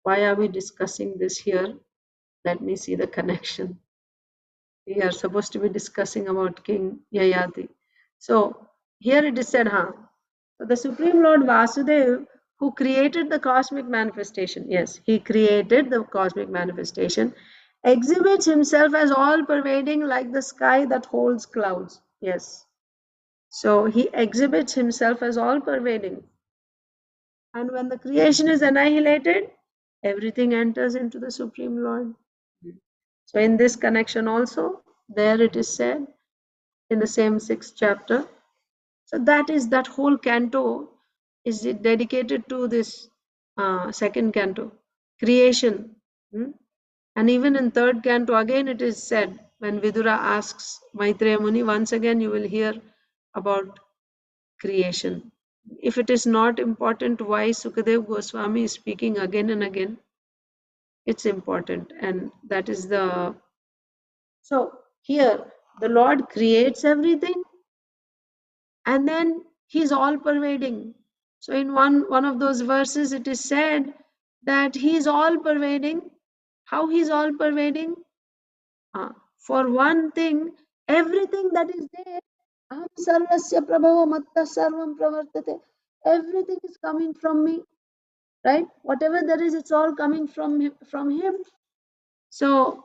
Why are we discussing this here? Let me see the connection. We are supposed to be discussing about King Yayati. So here it is said, so the Supreme Lord Vasudeva, who created the cosmic manifestation, yes, he created the cosmic manifestation, exhibits himself as all pervading like the sky that holds clouds. Yes. So he exhibits himself as all pervading. And when the creation is annihilated, everything enters into the Supreme Lord. So in this connection also, there it is said in the same 6th chapter. So that whole canto is dedicated to this second canto, creation. And even in third canto, again it is said, when Vidura asks Maitreya Muni, once again you will hear about creation. If it is not important why Sukadev Goswami is speaking again and again, it's important. And that is the... So here, the Lord creates everything and then he's all pervading. So in one of those verses, it is said that he's all pervading. How he's all pervading? For one thing, everything that is there, aham sarvasya prabhava matta sarvam pravartate. Everything is coming from me, right? Whatever there is, it's all coming from him. So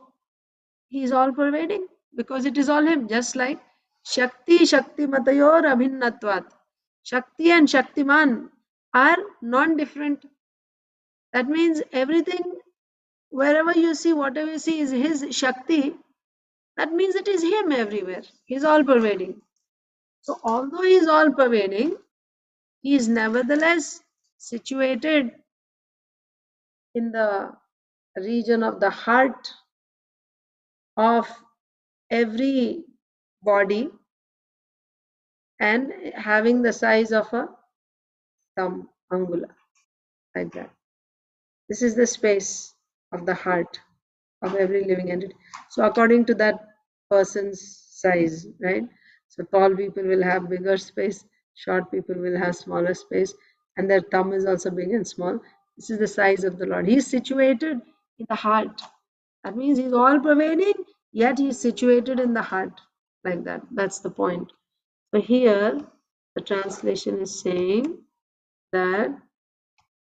he is all pervading because it is all him. Just like Shakti Matayor Abhinnatvat. Shakti and Shaktiman are non-different. That means everything, wherever you see, whatever you see is his Shakti. That means it is him everywhere. He is all pervading. So although he is all pervading, he is nevertheless situated in the region of the heart of every body and having the size of a thumb, angula, like that. This is the space of the heart of every living entity. So according to that person's size, right? So tall people will have bigger space, short people will have smaller space, and their thumb is also big and small. This is the size of the Lord. He is situated in the heart. That means he's all pervading, yet he is situated in the heart, like that. That's the point. So here the translation is saying that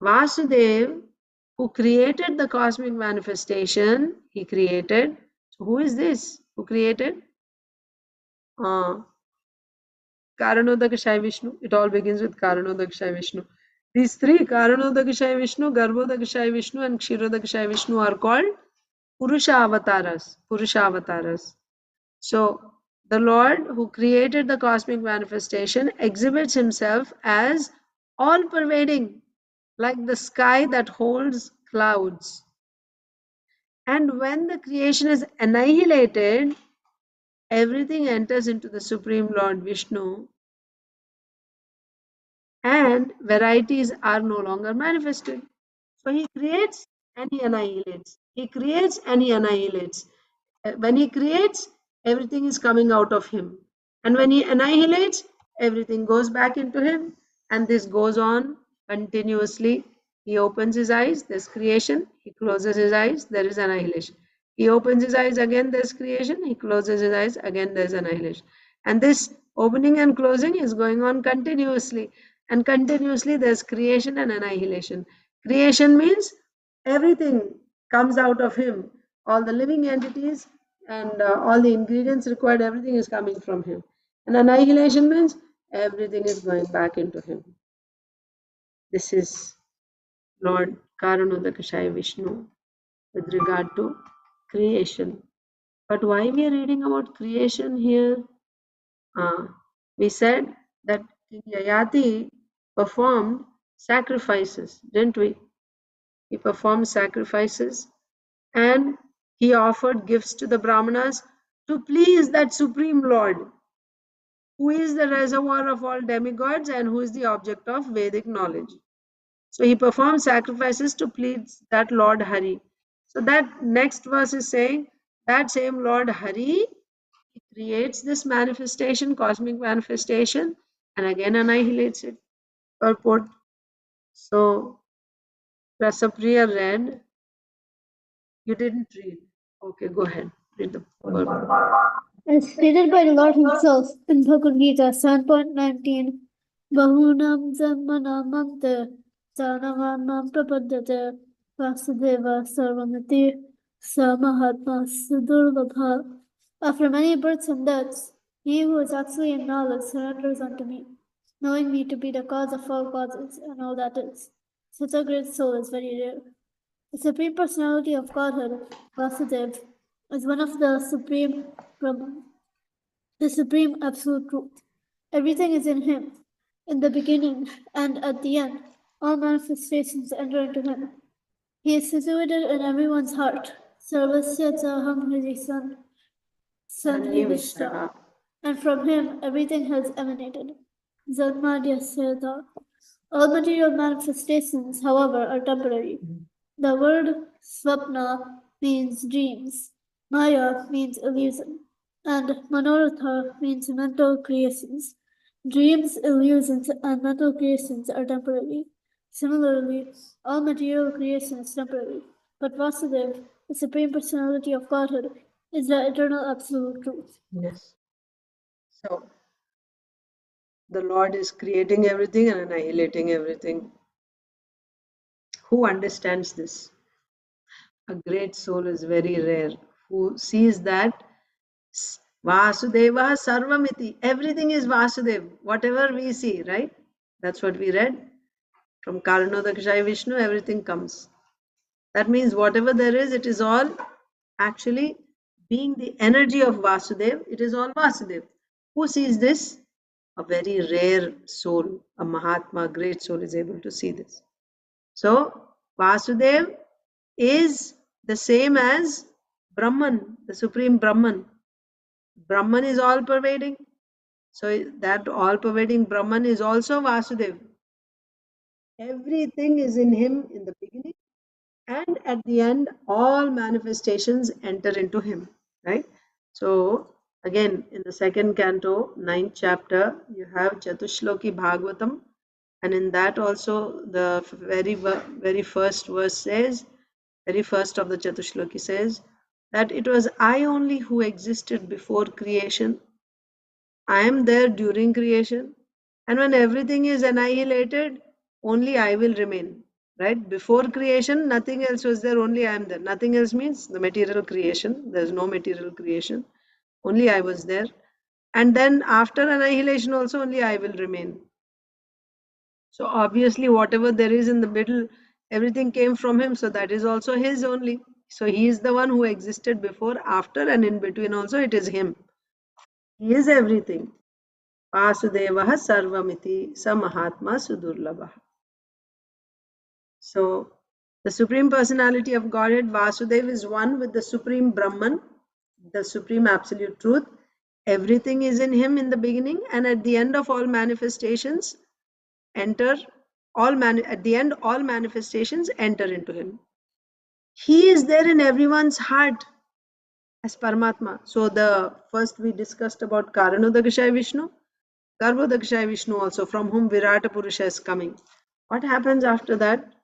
Vasudev, who created the cosmic manifestation, he created. So who is this? Who created? Karanodakashaya Vishnu. It all begins with Karanodakashaya Vishnu. These three, Karanodakashaya Vishnu, Garbhodakashaya Vishnu, and Kshirodakashaya Vishnu, are called Purusha Avataras. Purusha Avataras. So the Lord who created the cosmic manifestation exhibits himself as all pervading, like the sky that holds clouds. And when the creation is annihilated, everything enters into the Supreme Lord Vishnu, and varieties are no longer manifested. So he creates and he annihilates. He creates and he annihilates. When he creates, everything is coming out of him. And when he annihilates, everything goes back into him. And this goes on continuously. He opens his eyes, there's creation. He closes his eyes, there is annihilation. He opens his eyes, again there's creation. He closes his eyes, again there's annihilation. And this opening and closing is going on continuously. And continuously there's creation and annihilation. Creation means everything comes out of him. All the living entities and all the ingredients required, everything is coming from him. And annihilation means everything is going back into him. This is Lord Karanodakashaya Vishnu with regard to creation. But why we are reading about creation here? We said that King Yayati performed sacrifices, didn't we? He performed sacrifices and he offered gifts to the Brahmanas to please that Supreme Lord, who is the reservoir of all demigods and who is the object of Vedic knowledge. So he performed sacrifices to please that Lord Hari. So that next verse is saying that same Lord Hari He creates this manifestation, cosmic manifestation, and again annihilates it. Purport. So, Rasapriya read. You didn't read. Okay, go ahead. Read the purport. As stated by the Lord Himself in Bhagavad Gita 7.19, Bahunam Janmanamante Janavanam Prapadyate Vasudeva Sarvamati Samahatma Sudurlabha. After many births and deaths, he who is actually in knowledge surrenders unto me, knowing me to be the cause of all causes and all that is. Such a great soul is very rare. The Supreme Personality of Godhead, Vasudeva, is one of the Supreme Brahman, the Supreme Absolute Truth. Everything is in Him, in the beginning and at the end. All manifestations enter into Him. He is situated in everyone's heart. Sarvasya Chaham Hridisan Sannivishta. And from Him everything has emanated. Janmadya Siddha. All material manifestations, however, are temporary. The word swapna means dreams, maya means illusion, and manoratha means mental creations. Dreams, illusions, and mental creations are temporary. Similarly, all material creation is temporary, but Vasudeva, the Supreme Personality of Godhead, is the eternal absolute truth. Yes. So, the Lord is creating everything and annihilating everything. Who understands this? A great soul is very rare. Who sees that Vasudeva Sarvamiti, everything is Vasudev, whatever we see, right? That's what we read. From Karanodakshaya Vishnu, everything comes. That means whatever there is, it is all actually being the energy of Vasudev, it is all Vasudev. Who sees this? A very rare soul, a Mahatma, a great soul is able to see this. So, Vasudev is the same as Brahman, the Supreme Brahman. Brahman is all pervading. So, that all pervading Brahman is also Vasudev. Everything is in him in the beginning, and at the end all manifestations enter into him, right? So again, in the second canto, 9th chapter, you have Chatushloki Bhagavatam, and in that also the very first verse says, very first of the Chatushloki says that it was I only who existed before creation, I am there during creation, and when everything is annihilated, only I will remain. Right? Before creation, nothing else was there, only I am there. Nothing else means the material creation. There is no material creation. Only I was there. And then after annihilation, also only I will remain. So obviously, whatever there is in the middle, everything came from him. So that is also his only. So he is the one who existed before, after, and in between also it is him. He is everything. Vasudevah Sarvamiti Sa Mahatma Sudurlabha. So, the Supreme Personality of Godhead, Vasudev, is one with the Supreme Brahman, the Supreme Absolute Truth. Everything is in him in the beginning, and at the end of all manifestations, at the end, all manifestations enter into him. He is there in everyone's heart as Paramatma. So, the first we discussed about Karanodakshaya Vishnu, Garbhodakshaya Vishnu also, from whom Virata Purusha is coming. What happens after that?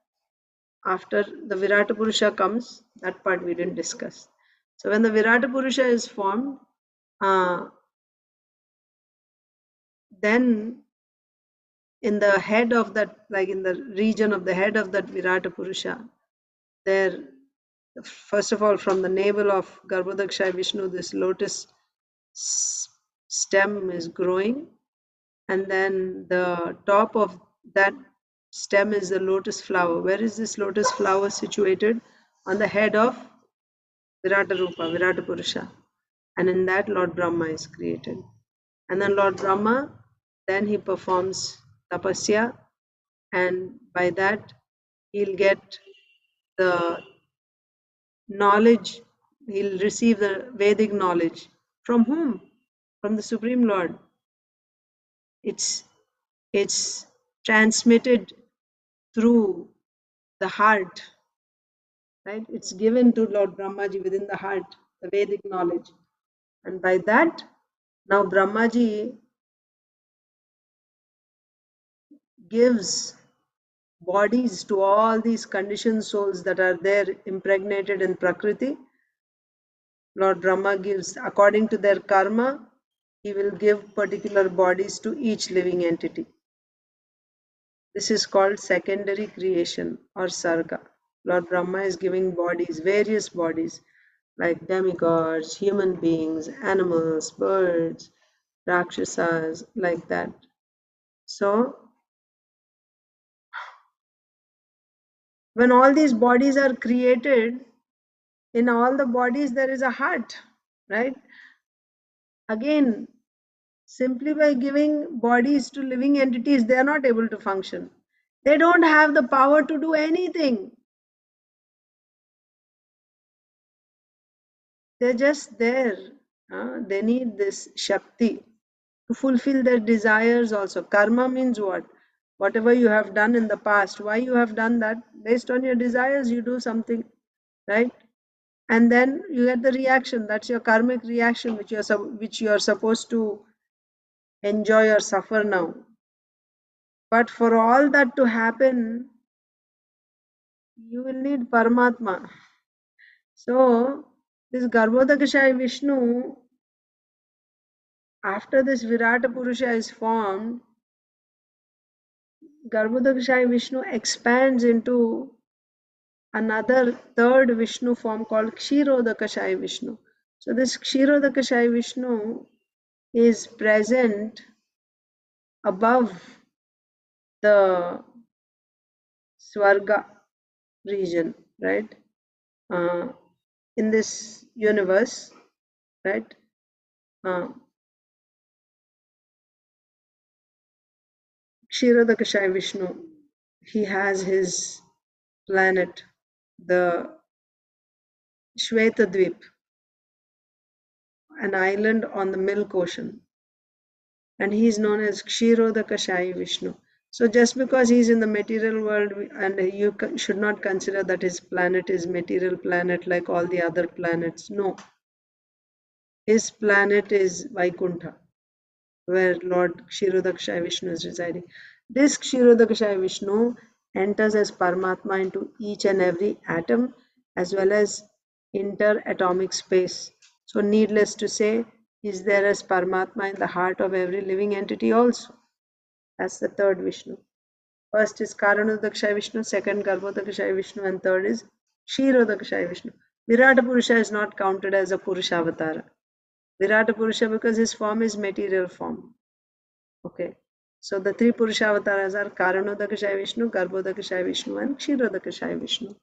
After the Virata Purusha comes, that part we didn't discuss. So when the Virata Purusha is formed, then in the head of that, like in the region of the head of that Virata Purusha, there, first of all, from the navel of Garbhodakshaya Vishnu, this lotus stem is growing, and then the top of that stem is the lotus flower. Where is this lotus flower situated? On the head of Virata Rupa, Virata Purusha. And in that Lord Brahma is created. And then Lord Brahma, then he performs tapasya, and by that he'll get the knowledge, he'll receive the Vedic knowledge. From whom? From the Supreme Lord. It's transmitted through the heart, right? It's given to Lord Brahmaji within the heart, the Vedic knowledge. And by that, now Brahmaji gives bodies to all these conditioned souls that are there impregnated in Prakriti. Lord Brahma gives, according to their karma, he will give particular bodies to each living entity. This is called secondary creation or sarga. Lord Brahma is giving bodies, various bodies, like demigods, human beings, animals, birds, rakshasas, like that. So, when all these bodies are created, in all the bodies there is a heart, right? Again, simply by giving bodies to living entities, they are not able to function. They don't have the power to do anything. They're just there. They need this Shakti to fulfill their desires also. Karma means what? Whatever you have done in the past, why you have done that? Based on your desires, you do something, right? And then you get the reaction. That's your karmic reaction, which you are supposed to enjoy or suffer now. But for all that to happen, you will need Paramatma. So, this Garbhodakashaya Vishnu, after this Virata Purusha is formed, Garbhodakashaya Vishnu expands into another third Vishnu form called Kshirodakashaya Vishnu. So, this Kshirodakashaya Vishnu is present above the Swarga region, right? In this universe, right? Kshirodakashaya Vishnu, he has his planet, the Shvetadvip, an island on the Milk Ocean, and he is known as Kshirodakashaya Vishnu. So just because he is in the material world, and you should not consider that his planet is material planet like all the other planets. No, his planet is Vaikuntha, where Lord Kshirodakashaya Vishnu is residing. This Kshirodakashaya Vishnu enters as Paramatma into each and every atom as well as interatomic space. So, needless to say, is there as Paramatma in the heart of every living entity also. That's the third Vishnu. First is Karanodakashaya Vishnu, second Garbhodakashaya Vishnu, and third is Kshirodakashaya Vishnu. Virata Purusha is not counted as a Purusha Avatara. Virata Purusha because his form is material form. Okay. So the three Purusha avatars are Karanodakashaya Vishnu, Garbhodakashaya Vishnu, and Kshirodakashaya Vishnu.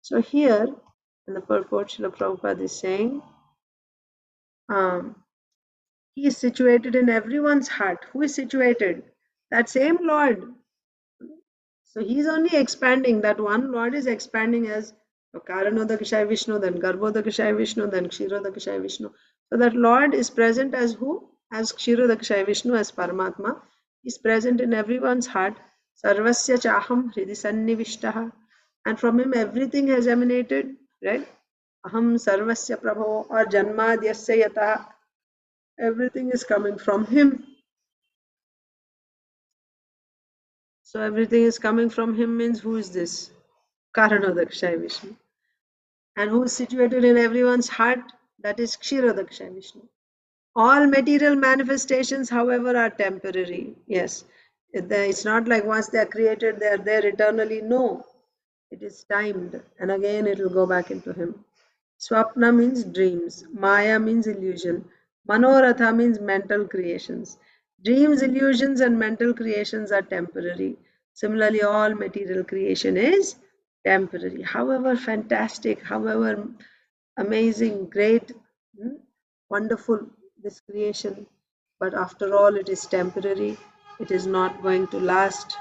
So here, in the purport, Srila Prabhupada is saying, he is situated in everyone's heart. Who is situated? That same Lord. So he is only expanding. That one Lord is expanding as Karanodakashaya Vishnu, then Garbhodakashaya Vishnu, then Kshirodakashaya Vishnu. So that Lord is present as who? As Kshirodakashaya Vishnu, as Paramatma. Is present in everyone's heart. Sarvasya chaham hridi sannivishtaha. And from him everything has emanated, right? Aham sarvasya prabho or janmadyasya yata. Everything is coming from him. So everything is coming from him means who is this? Karanodakashaya Vishnu. And who is situated in everyone's heart? That is Kshirodakashaya Vishnu. All material manifestations, however, are temporary. Yes. It's not like once they are created, they are there eternally. No. It is timed. And again, it will go back into him. Swapna means dreams. Maya means illusion. Manoratha means mental creations. Dreams, illusions, and mental creations are temporary. Similarly, all material creation is temporary. However fantastic, however amazing, great, wonderful this creation, but after all, it is temporary. It is not going to last.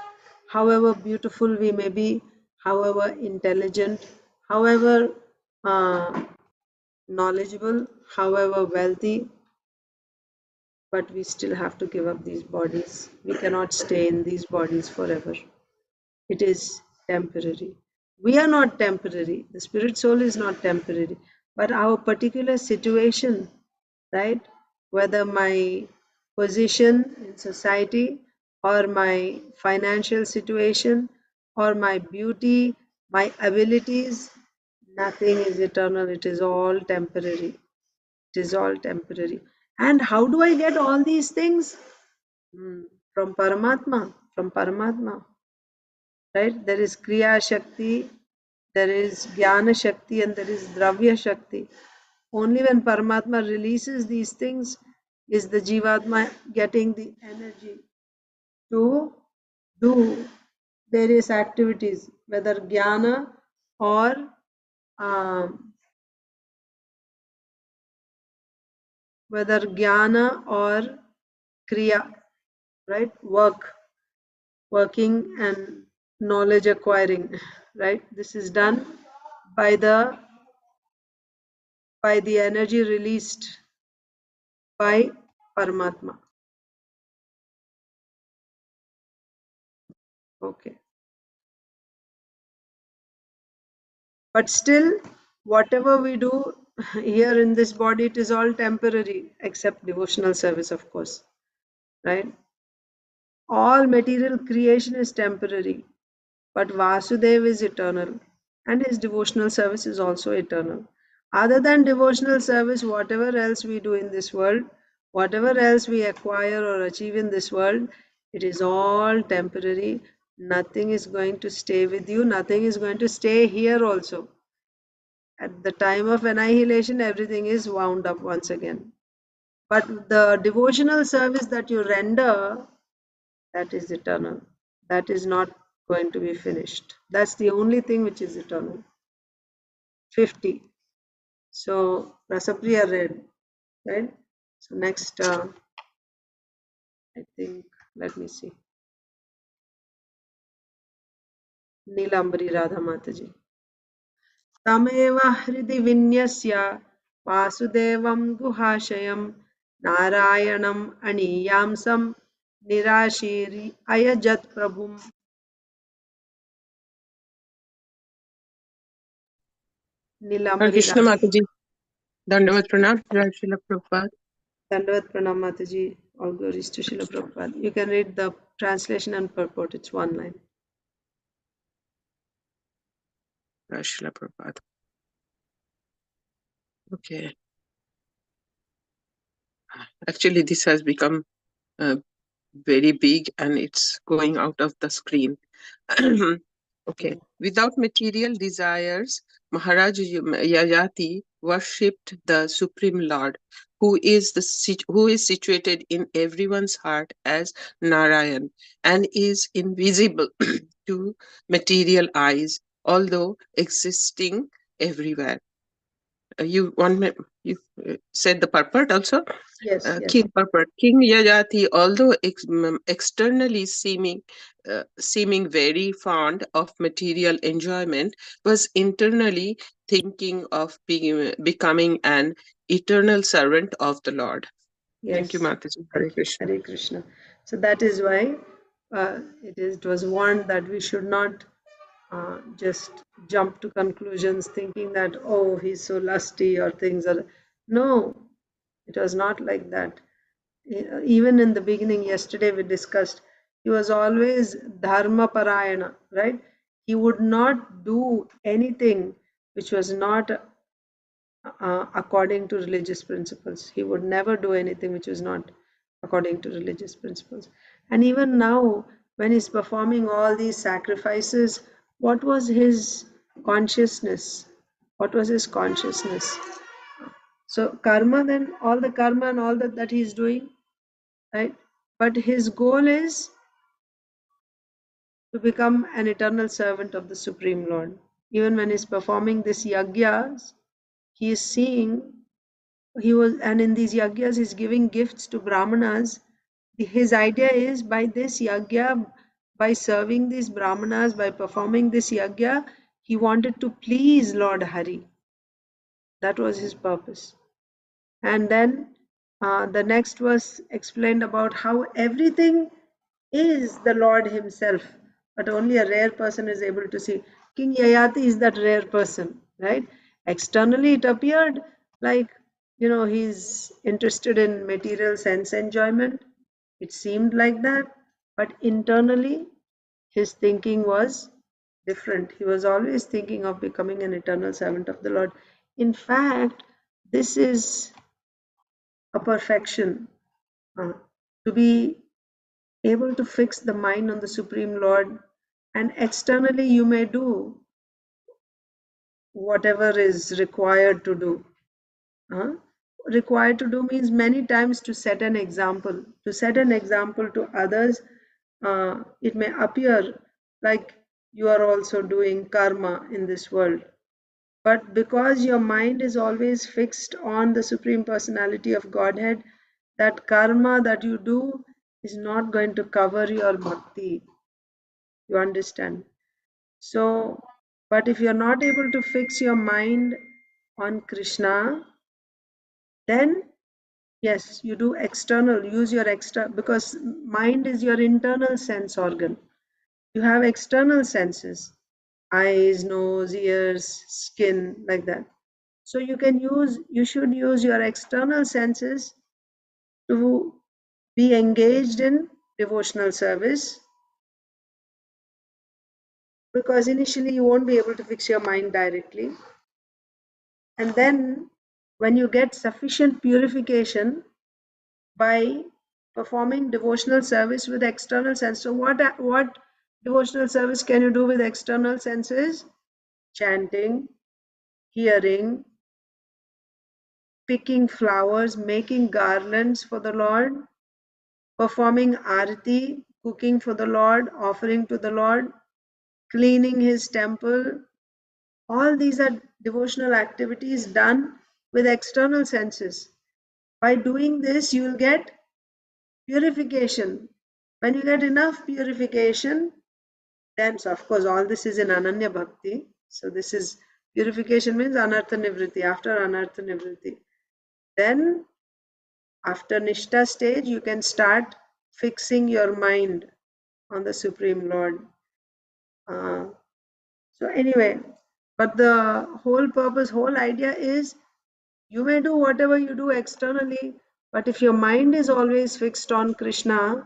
However beautiful we may be, however intelligent, however knowledgeable, however wealthy, but we still have to give up these bodies. We cannot stay in these bodies forever. It is temporary. We are not temporary. The spirit soul is not temporary. But our particular situation right? Whether my position in society or my financial situation or my beauty, my abilities, nothing is eternal. It is all temporary. It is all temporary. And how do I get all these things? From Paramatma. From Paramatma. Right? There is Kriya Shakti, there is Jnana Shakti, and there is Dravya Shakti. Only when Paramatma releases these things is the Jivatma getting the energy to do various activities, whether Jnana or um, Kriya, right? Working and knowledge acquiring, right? This is done by the energy released by Paramatma. Okay. But still, whatever we do here in this body, it is all temporary, except devotional service, of course. Right? All material creation is temporary, but Vasudeva is eternal, and his devotional service is also eternal. Other than devotional service, whatever else we do in this world, whatever else we acquire or achieve in this world, it is all temporary. Nothing is going to stay with you, nothing is going to stay here also. At the time of annihilation, everything is wound up once again. But the devotional service that you render, that is eternal. That is not going to be finished. That's the only thing which is eternal. 50. So Rasapriya read, right? So next, I think, let me see. Neelambari Radha Mataji. Tameva hridi vinyasya Vasudevam guhashayam Narayanam aniyamsam Nirashiri ayajat prabhum. Hare Neelambari Krishna Radha. Mataji. Dandavat Pranam. Jai Srila Prabhupada. Dandavat Pranam Mataji. All glories to Srila Prabhupada. You can read the translation and purport. It's one line. Jai Srila Prabhupada. Okay. Actually, this has become very big and it's going out of the screen. Okay. Without material desires, Maharaj Yayati worshipped the Supreme Lord, who is situated in everyone's heart as Narayan and is invisible to material eyes, although existing everywhere. You said the purport also? Yes, yes. King purport. King Yajati, although externally seeming very fond of material enjoyment, was internally thinking of becoming an eternal servant of the Lord. Yes. Thank you, Mataji. Hare Krishna. Hare Krishna. So that is why it was warned that we should not just jump to conclusions thinking that, oh, he's so lusty or things are. No, it was not like that. Even in the beginning, yesterday we discussed, he was always dharma parayana, right? He would not do anything which was not according to religious principles. He would never do anything which was not according to religious principles. And even now, when he's performing all these sacrifices, what was his consciousness? What was his consciousness? So, karma, then all the karma and all that he's doing, right? But his goal is to become an eternal servant of the Supreme Lord. Even when he's performing this yagyas, he is seeing and in these yagyas he's giving gifts to brahmanas. His idea is, by this yagya, by serving these brahmanas, by performing this yagya, he wanted to please Lord Hari. That was his purpose. And then the next verse explained about how everything is the Lord himself, but only a rare person is able to see. King Yayati is that rare person, right? Externally it appeared like he's interested in material sense enjoyment. It seemed like that, but internally his thinking was different. He was always thinking of becoming an eternal servant of the Lord. In fact, this is a perfection, to be able to fix the mind on the Supreme Lord, and externally you may do whatever is required to do. Required to do means many times to set an example. To set an example to others, it may appear like you are also doing karma in this world. But because your mind is always fixed on the Supreme Personality of Godhead, that karma that you do is not going to cover your bhakti. You understand? So, but if you're not able to fix your mind on Krishna, then yes, you do external, use your extra, because mind is your internal sense organ. You have external senses, eyes, nose, ears, skin, like that. So you should use your external senses to be engaged in devotional service, because initially you won't be able to fix your mind directly. And then when you get sufficient purification by performing devotional service with external sense. So what devotional service can you do with external senses? Chanting, hearing, picking flowers, making garlands for the Lord, performing arati, cooking for the Lord, offering to the Lord, cleaning his temple. All these are devotional activities done with external senses. By doing this, you will get purification. When you get enough purification, then, so of course, all this is in Ananya Bhakti. So this is, purification means Anartha Nivritti, after Anartha Nivritti. Then, after Nishtha stage, you can start fixing your mind on the Supreme Lord. So anyway, but the whole purpose, whole idea is, you may do whatever you do externally, but if your mind is always fixed on Krishna,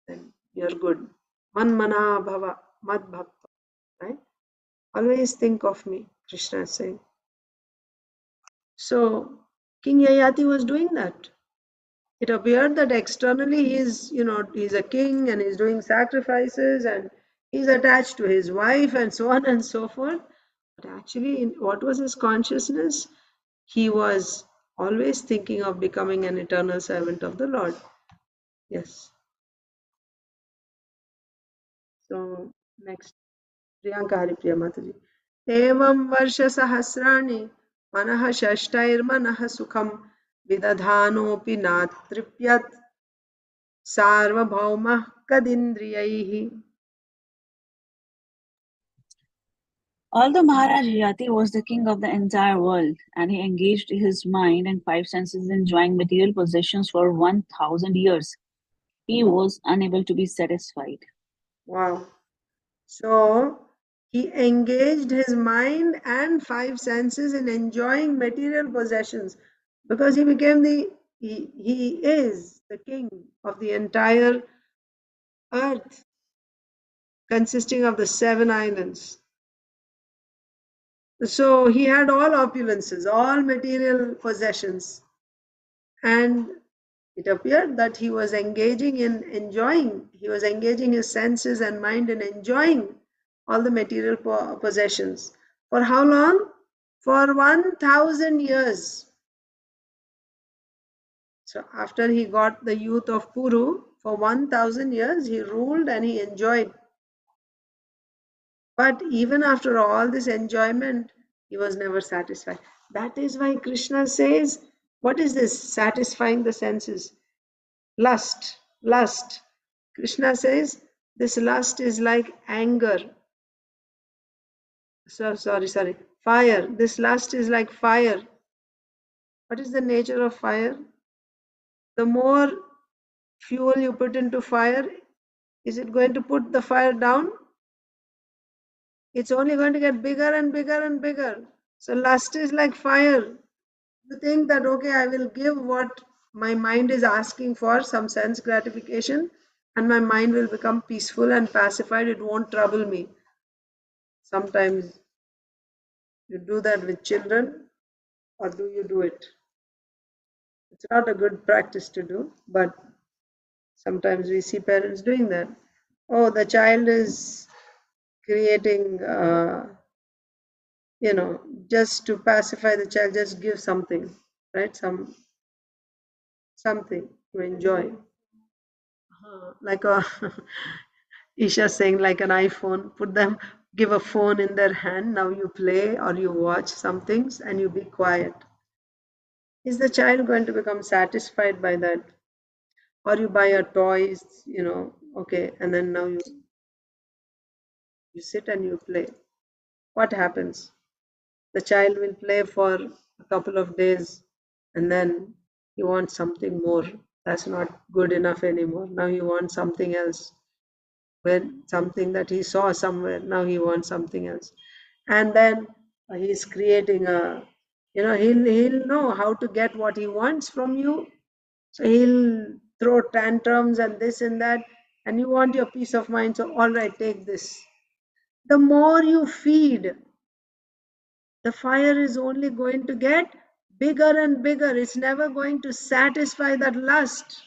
then you're good. Man mana bhava mad bhakta, right? Always think of me, Krishna is saying. So King Yayati was doing that. It appeared that externally he's a king and he's doing sacrifices and he's attached to his wife and so on and so forth. But actually, what was his consciousness? He was always thinking of becoming an eternal servant of the Lord. Yes. So next, Priyanka Haripriya Mataji. Evam varsha sahasrani manah shashtairmanah sukham vidadhanopi natripyat sarvabhaumah kadindriyaihi. Although Maharaj Yati was the king of the entire world and he engaged his mind and five senses in enjoying material possessions for 1,000 years, he was unable to be satisfied. Wow. So he engaged his mind and five senses in enjoying material possessions, because he became he is the king of the entire earth, consisting of the 7 islands. So he had all opulences, all material possessions, and it appeared that he was engaging his senses and mind in enjoying all the material possessions. For how long? For 1,000 years. So after he got the youth of Puru, for 1,000 years he ruled and he enjoyed. But even after all this enjoyment, he was never satisfied. That is why Krishna says, what is this satisfying the senses? Lust. Krishna says, this lust is like anger. Sorry. Fire. This lust is like fire. What is the nature of fire? The more fuel you put into fire, is it going to put the fire down? It's only going to get bigger and bigger and bigger. So lust is like fire. You think that, okay, I will give what my mind is asking for, some sense gratification, and my mind will become peaceful and pacified. It won't trouble me. Sometimes you do that with children, or do you do it? It's not a good practice to do, but sometimes we see parents doing that. Oh, the child is creating, just to pacify the child, just give something, right? Something to enjoy. Like a Isha saying, like an iPhone, give a phone in their hand. Now you play or you watch some things and you be quiet. Is the child going to become satisfied by that? Or you buy a toys, okay, and then now you sit and you play. What happens? The child will play for a couple of days and then he wants something more. That's not good enough anymore. Now he wants something else. When something that he saw somewhere, now he wants something else. And then he's creating he'll know how to get what he wants from you. So he'll throw tantrums and this and that, and you want your peace of mind. So, all right, take this. The more you feed, the fire is only going to get bigger and bigger. It's never going to satisfy that lust.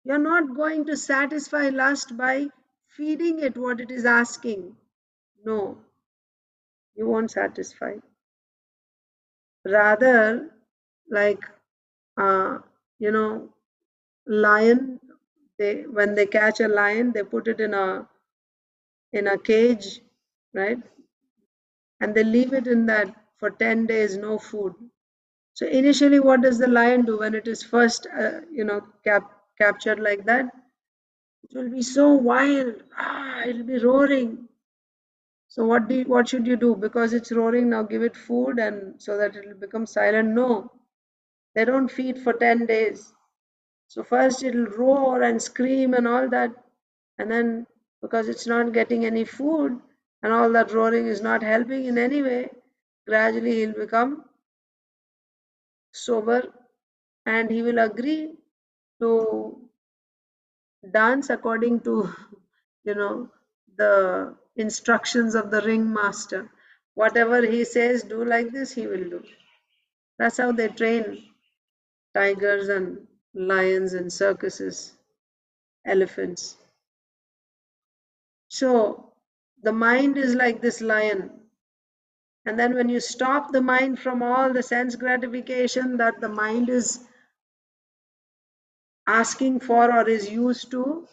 You're not going to satisfy lust by feeding it what it is asking. No, you won't satisfy. Rather, like, uh, you know, lion, when they catch a lion, they put it in a cage, right? And they leave it in that for 10 days, no food. So initially, what does the lion do when it is first, captured like that? It will be so wild. It'll be roaring. So what should you do? Because it's roaring, now give it food and so that it will become silent. No, they don't feed for 10 days. So first it'll roar and scream and all that, and then because it's not getting any food and all that roaring is not helping in any way, gradually he'll become sober and he will agree to dance according to the instructions of the ringmaster. Whatever he says, do like this, he will do. That's how they train tigers and lions in circuses, elephants. So the mind is like this lion. And then when you stop the mind from all the sense gratification that the mind is asking for or is used to,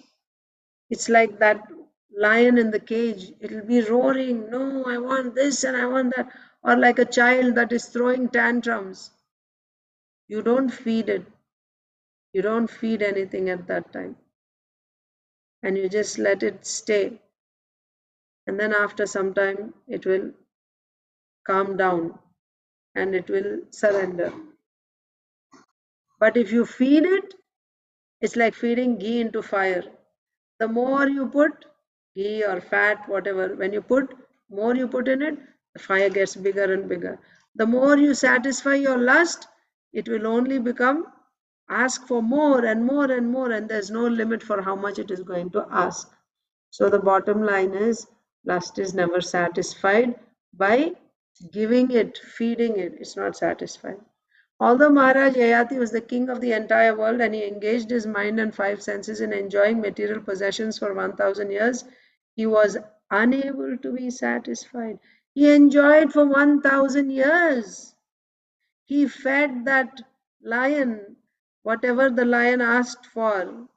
it's like that lion in the cage. It'll be roaring, no, I want this and I want that. Or like a child that is throwing tantrums. You don't feed it. You don't feed anything at that time. And you just let it stay. And then after some time, it will calm down and it will surrender. But if you feed it, it's like feeding ghee into fire. The more you put ghee or fat, whatever, when you put more you put in it, the fire gets bigger and bigger. The more you satisfy your lust, it will only become ask for more and more and more, and there's no limit for how much it is going to ask. So the bottom line is lust is never satisfied by giving it, feeding it. It's not satisfied. Although Maharaj Yayati was the king of the entire world and he engaged his mind and five senses in enjoying material possessions for 1000 years, he was unable to be satisfied. He enjoyed for 1000 years. He fed that lion whatever the lion asked for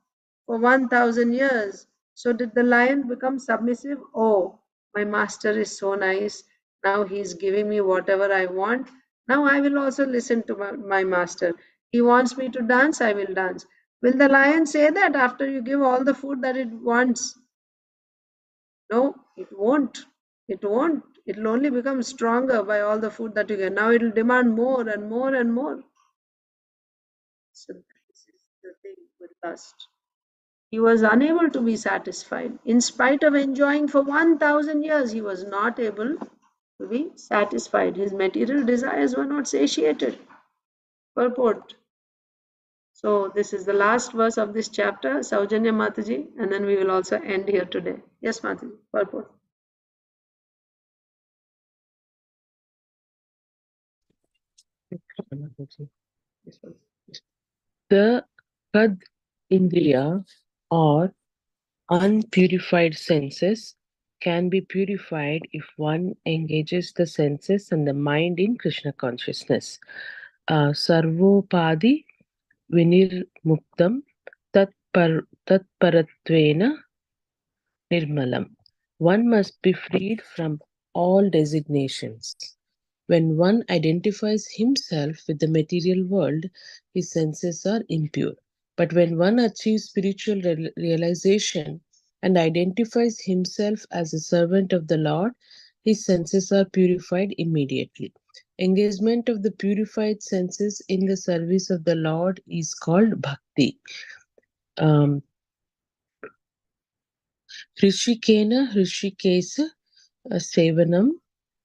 1000 years. So did the lion become submissive? Oh, my master is so nice. Now he's giving me whatever I want. Now I will also listen to my master. He wants me to dance, I will dance. Will the lion say that after you give all the food that it wants? No, it won't. It won't. It will only become stronger by all the food that you get. Now it will demand more and more and more. So this is the thing with lust. He was unable to be satisfied. In spite of enjoying for 1000 years, he was not able to be satisfied. His material desires were not satiated. Purport. So this is the last verse of this chapter, Saujanya Mataji, and then we will also end here today. Yes, Mataji, purport. The Kad Indriya or unpurified senses can be purified if one engages the senses and the mind in Krishna consciousness. Sarvopadi vinirmuktam tatparatvena nirmalam. One must be freed from all designations. When one identifies himself with the material world, his senses are impure. But when one achieves spiritual realization and identifies himself as a servant of the Lord, his senses are purified immediately. Engagement of the purified senses in the service of the Lord is called bhakti. Rishikena Rishikesa Sevanam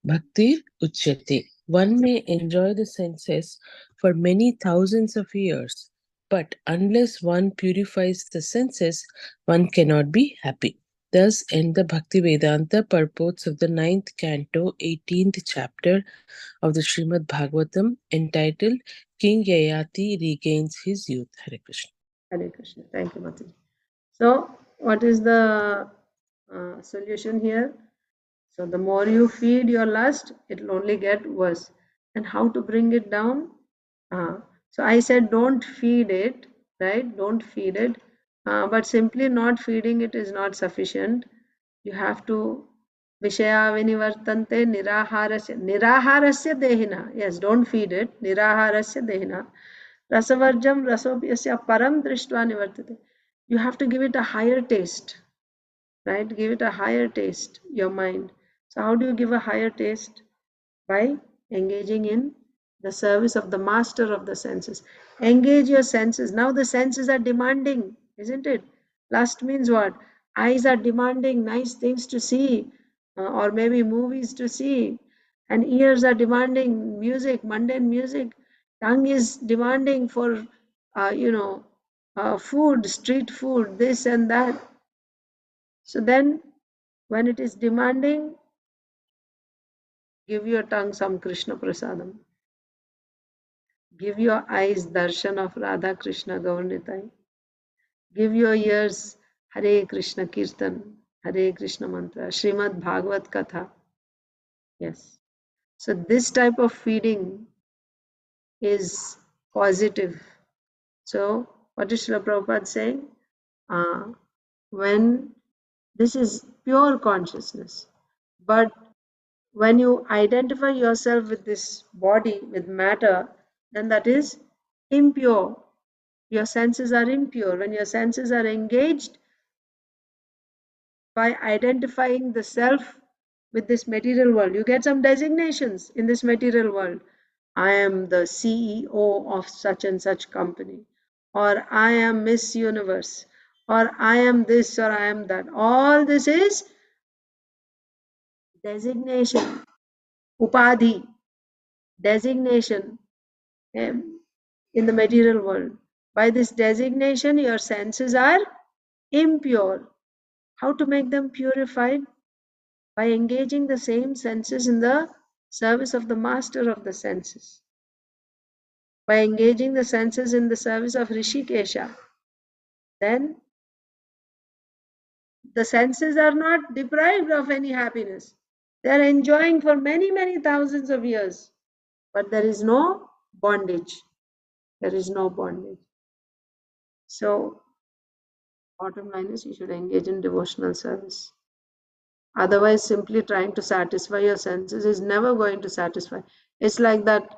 Bhaktir Uchyate. One may enjoy the senses for many thousands of years, but unless one purifies the senses, one cannot be happy. Thus end the Bhakti Vedanta purports of the 9th canto, 18th chapter of the Srimad Bhagavatam, entitled King Yayati Regains His Youth. Hare Krishna. Hare Krishna. Thank you, Mataji. So, what is the solution here? So, the more you feed your lust, it will only get worse. And how to bring it down? So, I said don't feed it, right? Don't feed it. But simply not feeding it is not sufficient. You have to Vishaya vinivartante niraharasya dehina. Yes, don't feed it. Niraharasya dehina. Rasavarjam rasopyasya param drishtva nivartate. You have to give it a higher taste, right? Give it a higher taste, your mind. So how do you give a higher taste? By engaging in the service of the master of the senses. Engage your senses. Now the senses are demanding, isn't it? Lust means what? Eyes are demanding nice things to see, or maybe movies to see, and ears are demanding music, mundane music. Tongue is demanding for, food, street food, this and that. So then, when it is demanding, give your tongue some Krishna prasadam. Give your eyes darshan of Radha Krishna Gaurnitai. Give your ears Hare Krishna Kirtan, Hare Krishna Mantra, Srimad Bhagavad Katha. Yes. So this type of feeding is positive. So what is Srila Prabhupada saying? When this is pure consciousness, but when you identify yourself with this body, with matter, then that is impure. Your senses are impure. When your senses are engaged by identifying the self with this material world, you get some designations in this material world. I am the CEO of such and such company, or I am Miss Universe, or I am this, or I am that. All this is designation, upadhi, designation in the material world. By this designation, your senses are impure. How to make them purified? By engaging the same senses in the service of the master of the senses. By engaging the senses in the service of Rishikesha, then the senses are not deprived of any happiness. They are enjoying for many, many thousands of years. But there is no bondage. There is no bondage. So, bottom line is you should engage in devotional service. Otherwise, simply trying to satisfy your senses is never going to satisfy. It's like that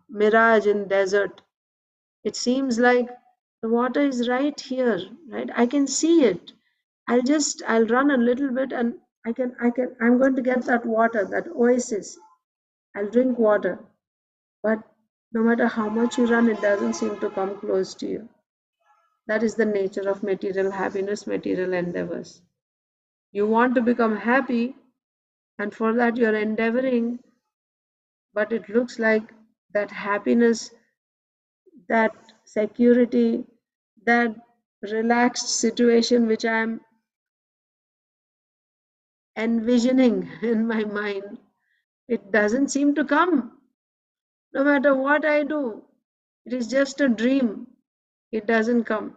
mirage in desert. It seems like the water is right here, right? I can see it. I'll run a little bit and I'm going to get that water, that oasis. I'll drink water. But no matter how much you run, it doesn't seem to come close to you. That is the nature of material happiness, material endeavors. You want to become happy, and for that you're endeavoring, but it looks like that happiness, that security, that relaxed situation which I'm envisioning in my mind, it doesn't seem to come. No matter what I do, it is just a dream. It doesn't come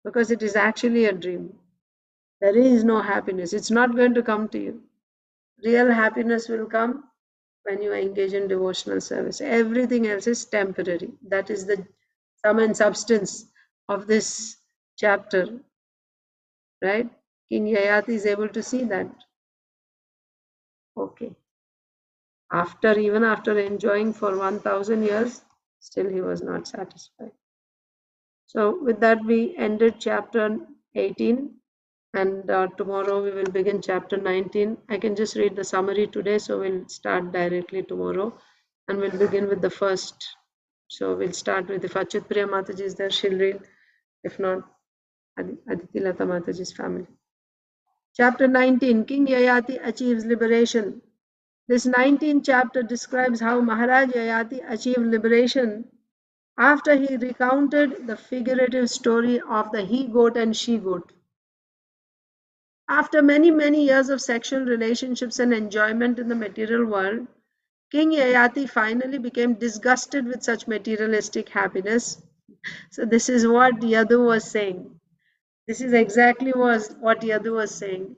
because it is actually a dream. There is no happiness. It's not going to come to you. Real happiness will come when you engage in devotional service. Everything else is temporary. That is the sum and substance of this chapter, right? King Yayati is able to see that. Okay. Even after enjoying for 1000 years, still he was not satisfied. So with that we ended chapter 18, and tomorrow we will begin chapter 19. I can just read the summary today, so we'll start directly tomorrow, and we'll begin with the first. So we'll start with, if Achyut Priya Mataji is there, she'll read. If not, Aditi Lata Mataji's family. Chapter 19, King Yayati achieves liberation. This 19th chapter describes how Maharaj Yayati achieved liberation after he recounted the figurative story of the he-goat and she-goat. After many, many years of sexual relationships and enjoyment in the material world, King Yayati finally became disgusted with such materialistic happiness. So this is what Yadu was saying. This is exactly what Yadu was saying.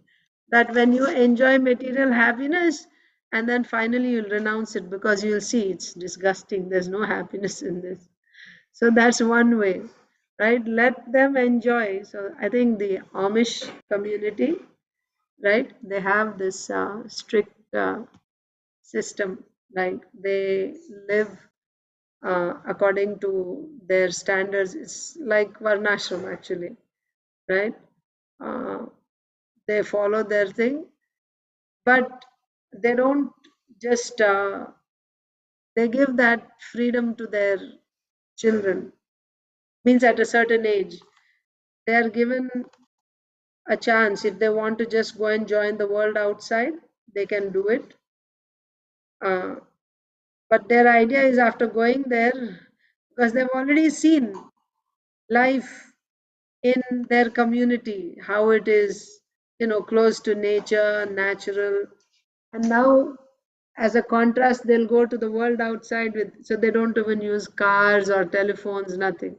That when you enjoy material happiness, and then finally you'll renounce it because you'll see it's disgusting. There's no happiness in this. So that's one way, right? Let them enjoy. So I think the Amish community, right, they have this strict system. Like they live according to their standards. It's like Varnashram actually, right? They follow their thing, but they don't just they give that freedom to their children. Means at a certain age they are given a chance. If they want to just go and join the world outside, they can do it, but their idea is after going there, because they've already seen life in their community, how it is, close to nature, natural. And now as a contrast, they'll go to the world outside so they don't even use cars or telephones, nothing.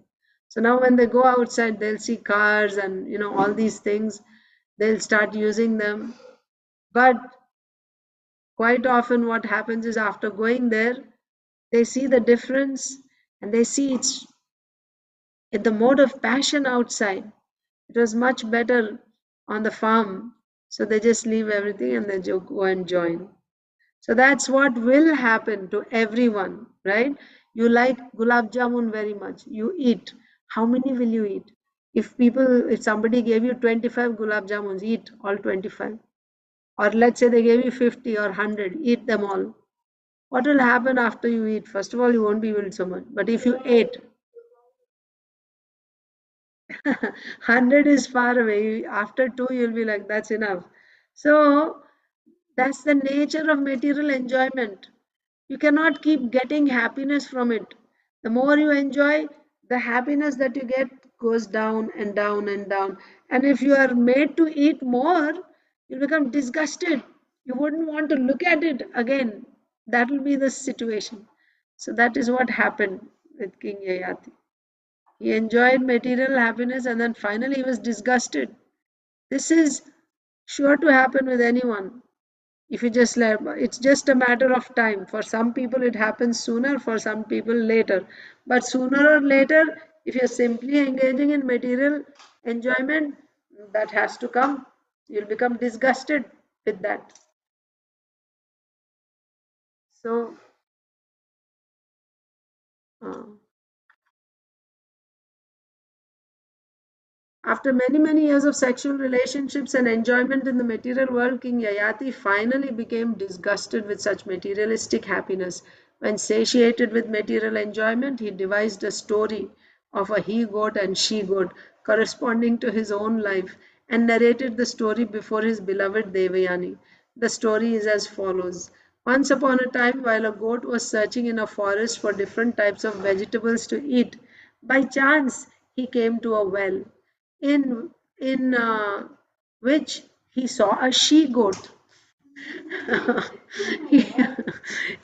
So now when they go outside, they'll see cars and all these things. They'll start using them. But quite often what happens is after going there, they see the difference, and they see it's in the mode of passion outside. It was much better on the farm. So they just leave everything and they go and join. So that's what will happen to everyone, right? You like gulab jamun very much. You eat. How many will you eat? If somebody gave you 25 gulab jamuns, eat all 25. Or let's say they gave you 50 or 100, eat them all. What will happen after you eat? First of all, you won't be able so much. But if you ate, 100 is far away. After 2, you'll be like, that's enough. So that's the nature of material enjoyment. You cannot keep getting happiness from it. The more you enjoy, the happiness that you get goes down and down and down. And if you are made to eat more, you'll become disgusted. You wouldn't want to look at it again. That will be the situation. So that is what happened with King Yayati. He enjoyed material happiness and then finally he was disgusted. This is sure to happen with anyone. If you just let, it's just a matter of time. For some people it happens sooner, for some people later. But sooner or later, if you're simply engaging in material enjoyment, that has to come. You'll become disgusted with that. So after many, many years of sexual relationships and enjoyment in the material world, King Yayati finally became disgusted with such materialistic happiness. When satiated with material enjoyment, he devised a story of a he-goat and she-goat corresponding to his own life and narrated the story before his beloved Devayani. The story is as follows. Once upon a time, while a goat was searching in a forest for different types of vegetables to eat, by chance he came to a well in which he saw a she goat. he,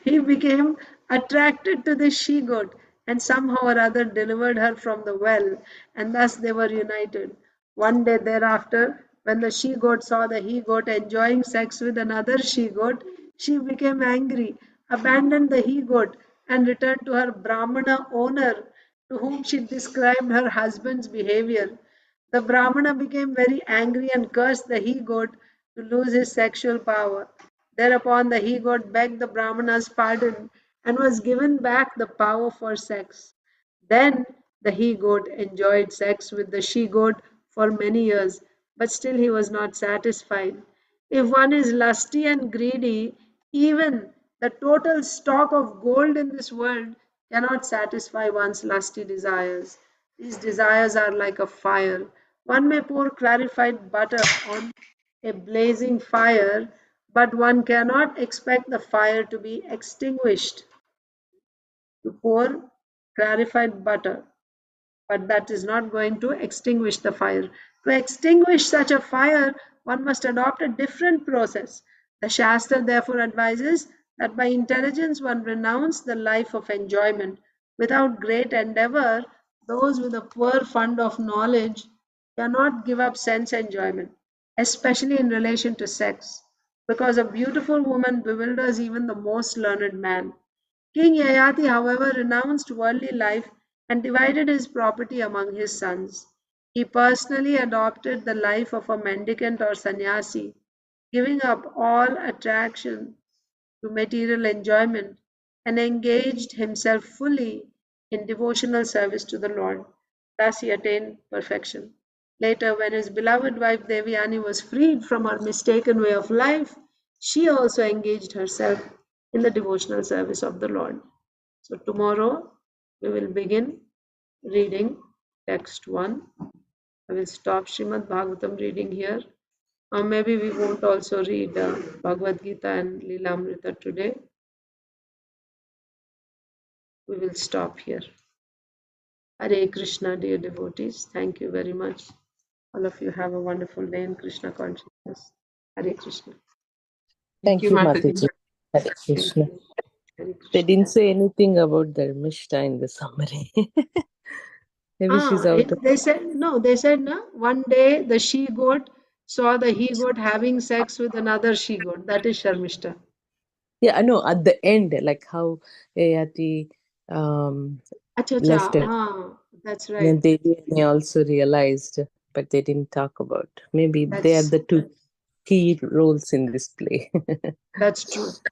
he became attracted to the she goat and somehow or other delivered her from the well, and thus they were united. One day thereafter, when the she goat saw the he goat enjoying sex with another she goat, she became angry, abandoned the he goat, and returned to her Brahmana owner, to whom she described her husband's behavior. The Brahmana became very angry and cursed the he goat to lose his sexual power. Thereupon the he goat begged the Brahmana's pardon and was given back the power for sex. Then the he goat enjoyed sex with the she goat for many years, but still he was not satisfied. If one is lusty and greedy, even the total stock of gold in this world cannot satisfy one's lusty desires. These desires are like a fire. One may pour clarified butter on a blazing fire, but one cannot expect the fire to be extinguished. To pour clarified butter, but that is not going to extinguish the fire. To extinguish such a fire, one must adopt a different process. The Shastra therefore advises that by intelligence one renounce the life of enjoyment. Without great endeavor, those with a poor fund of knowledge cannot give up sense enjoyment, especially in relation to sex, because a beautiful woman bewilders even the most learned man. King Yayati, however, renounced worldly life and divided his property among his sons. He personally adopted the life of a mendicant or sannyasi, giving up all attraction to material enjoyment and engaged himself fully in devotional service to the Lord. Thus he attained perfection. Later, when his beloved wife Devyani was freed from her mistaken way of life, she also engaged herself in the devotional service of the Lord. So tomorrow we will begin reading text 1. I will stop Srimad Bhagavatam reading here. Or maybe we won't also read Bhagavad Gita and Lilamrita today. We will stop here. Hare Krishna, dear devotees. Thank you very much. All of you have a wonderful day in Krishna consciousness. Hare Krishna. Thank you, Mataji. Hare Thank Krishna. you. Hare Krishna. They didn't say anything about their Mishta in the summary. Maybe she's out of. They said no. They said no. One day the she goat saw the he goat having sex with another she goat. That is Sharmishta. Yeah, I know. At the end, like how Yayati Acha, left it. that's And right. then they also realized, but they didn't talk about. Maybe they are That's the two key roles in this play. that's true.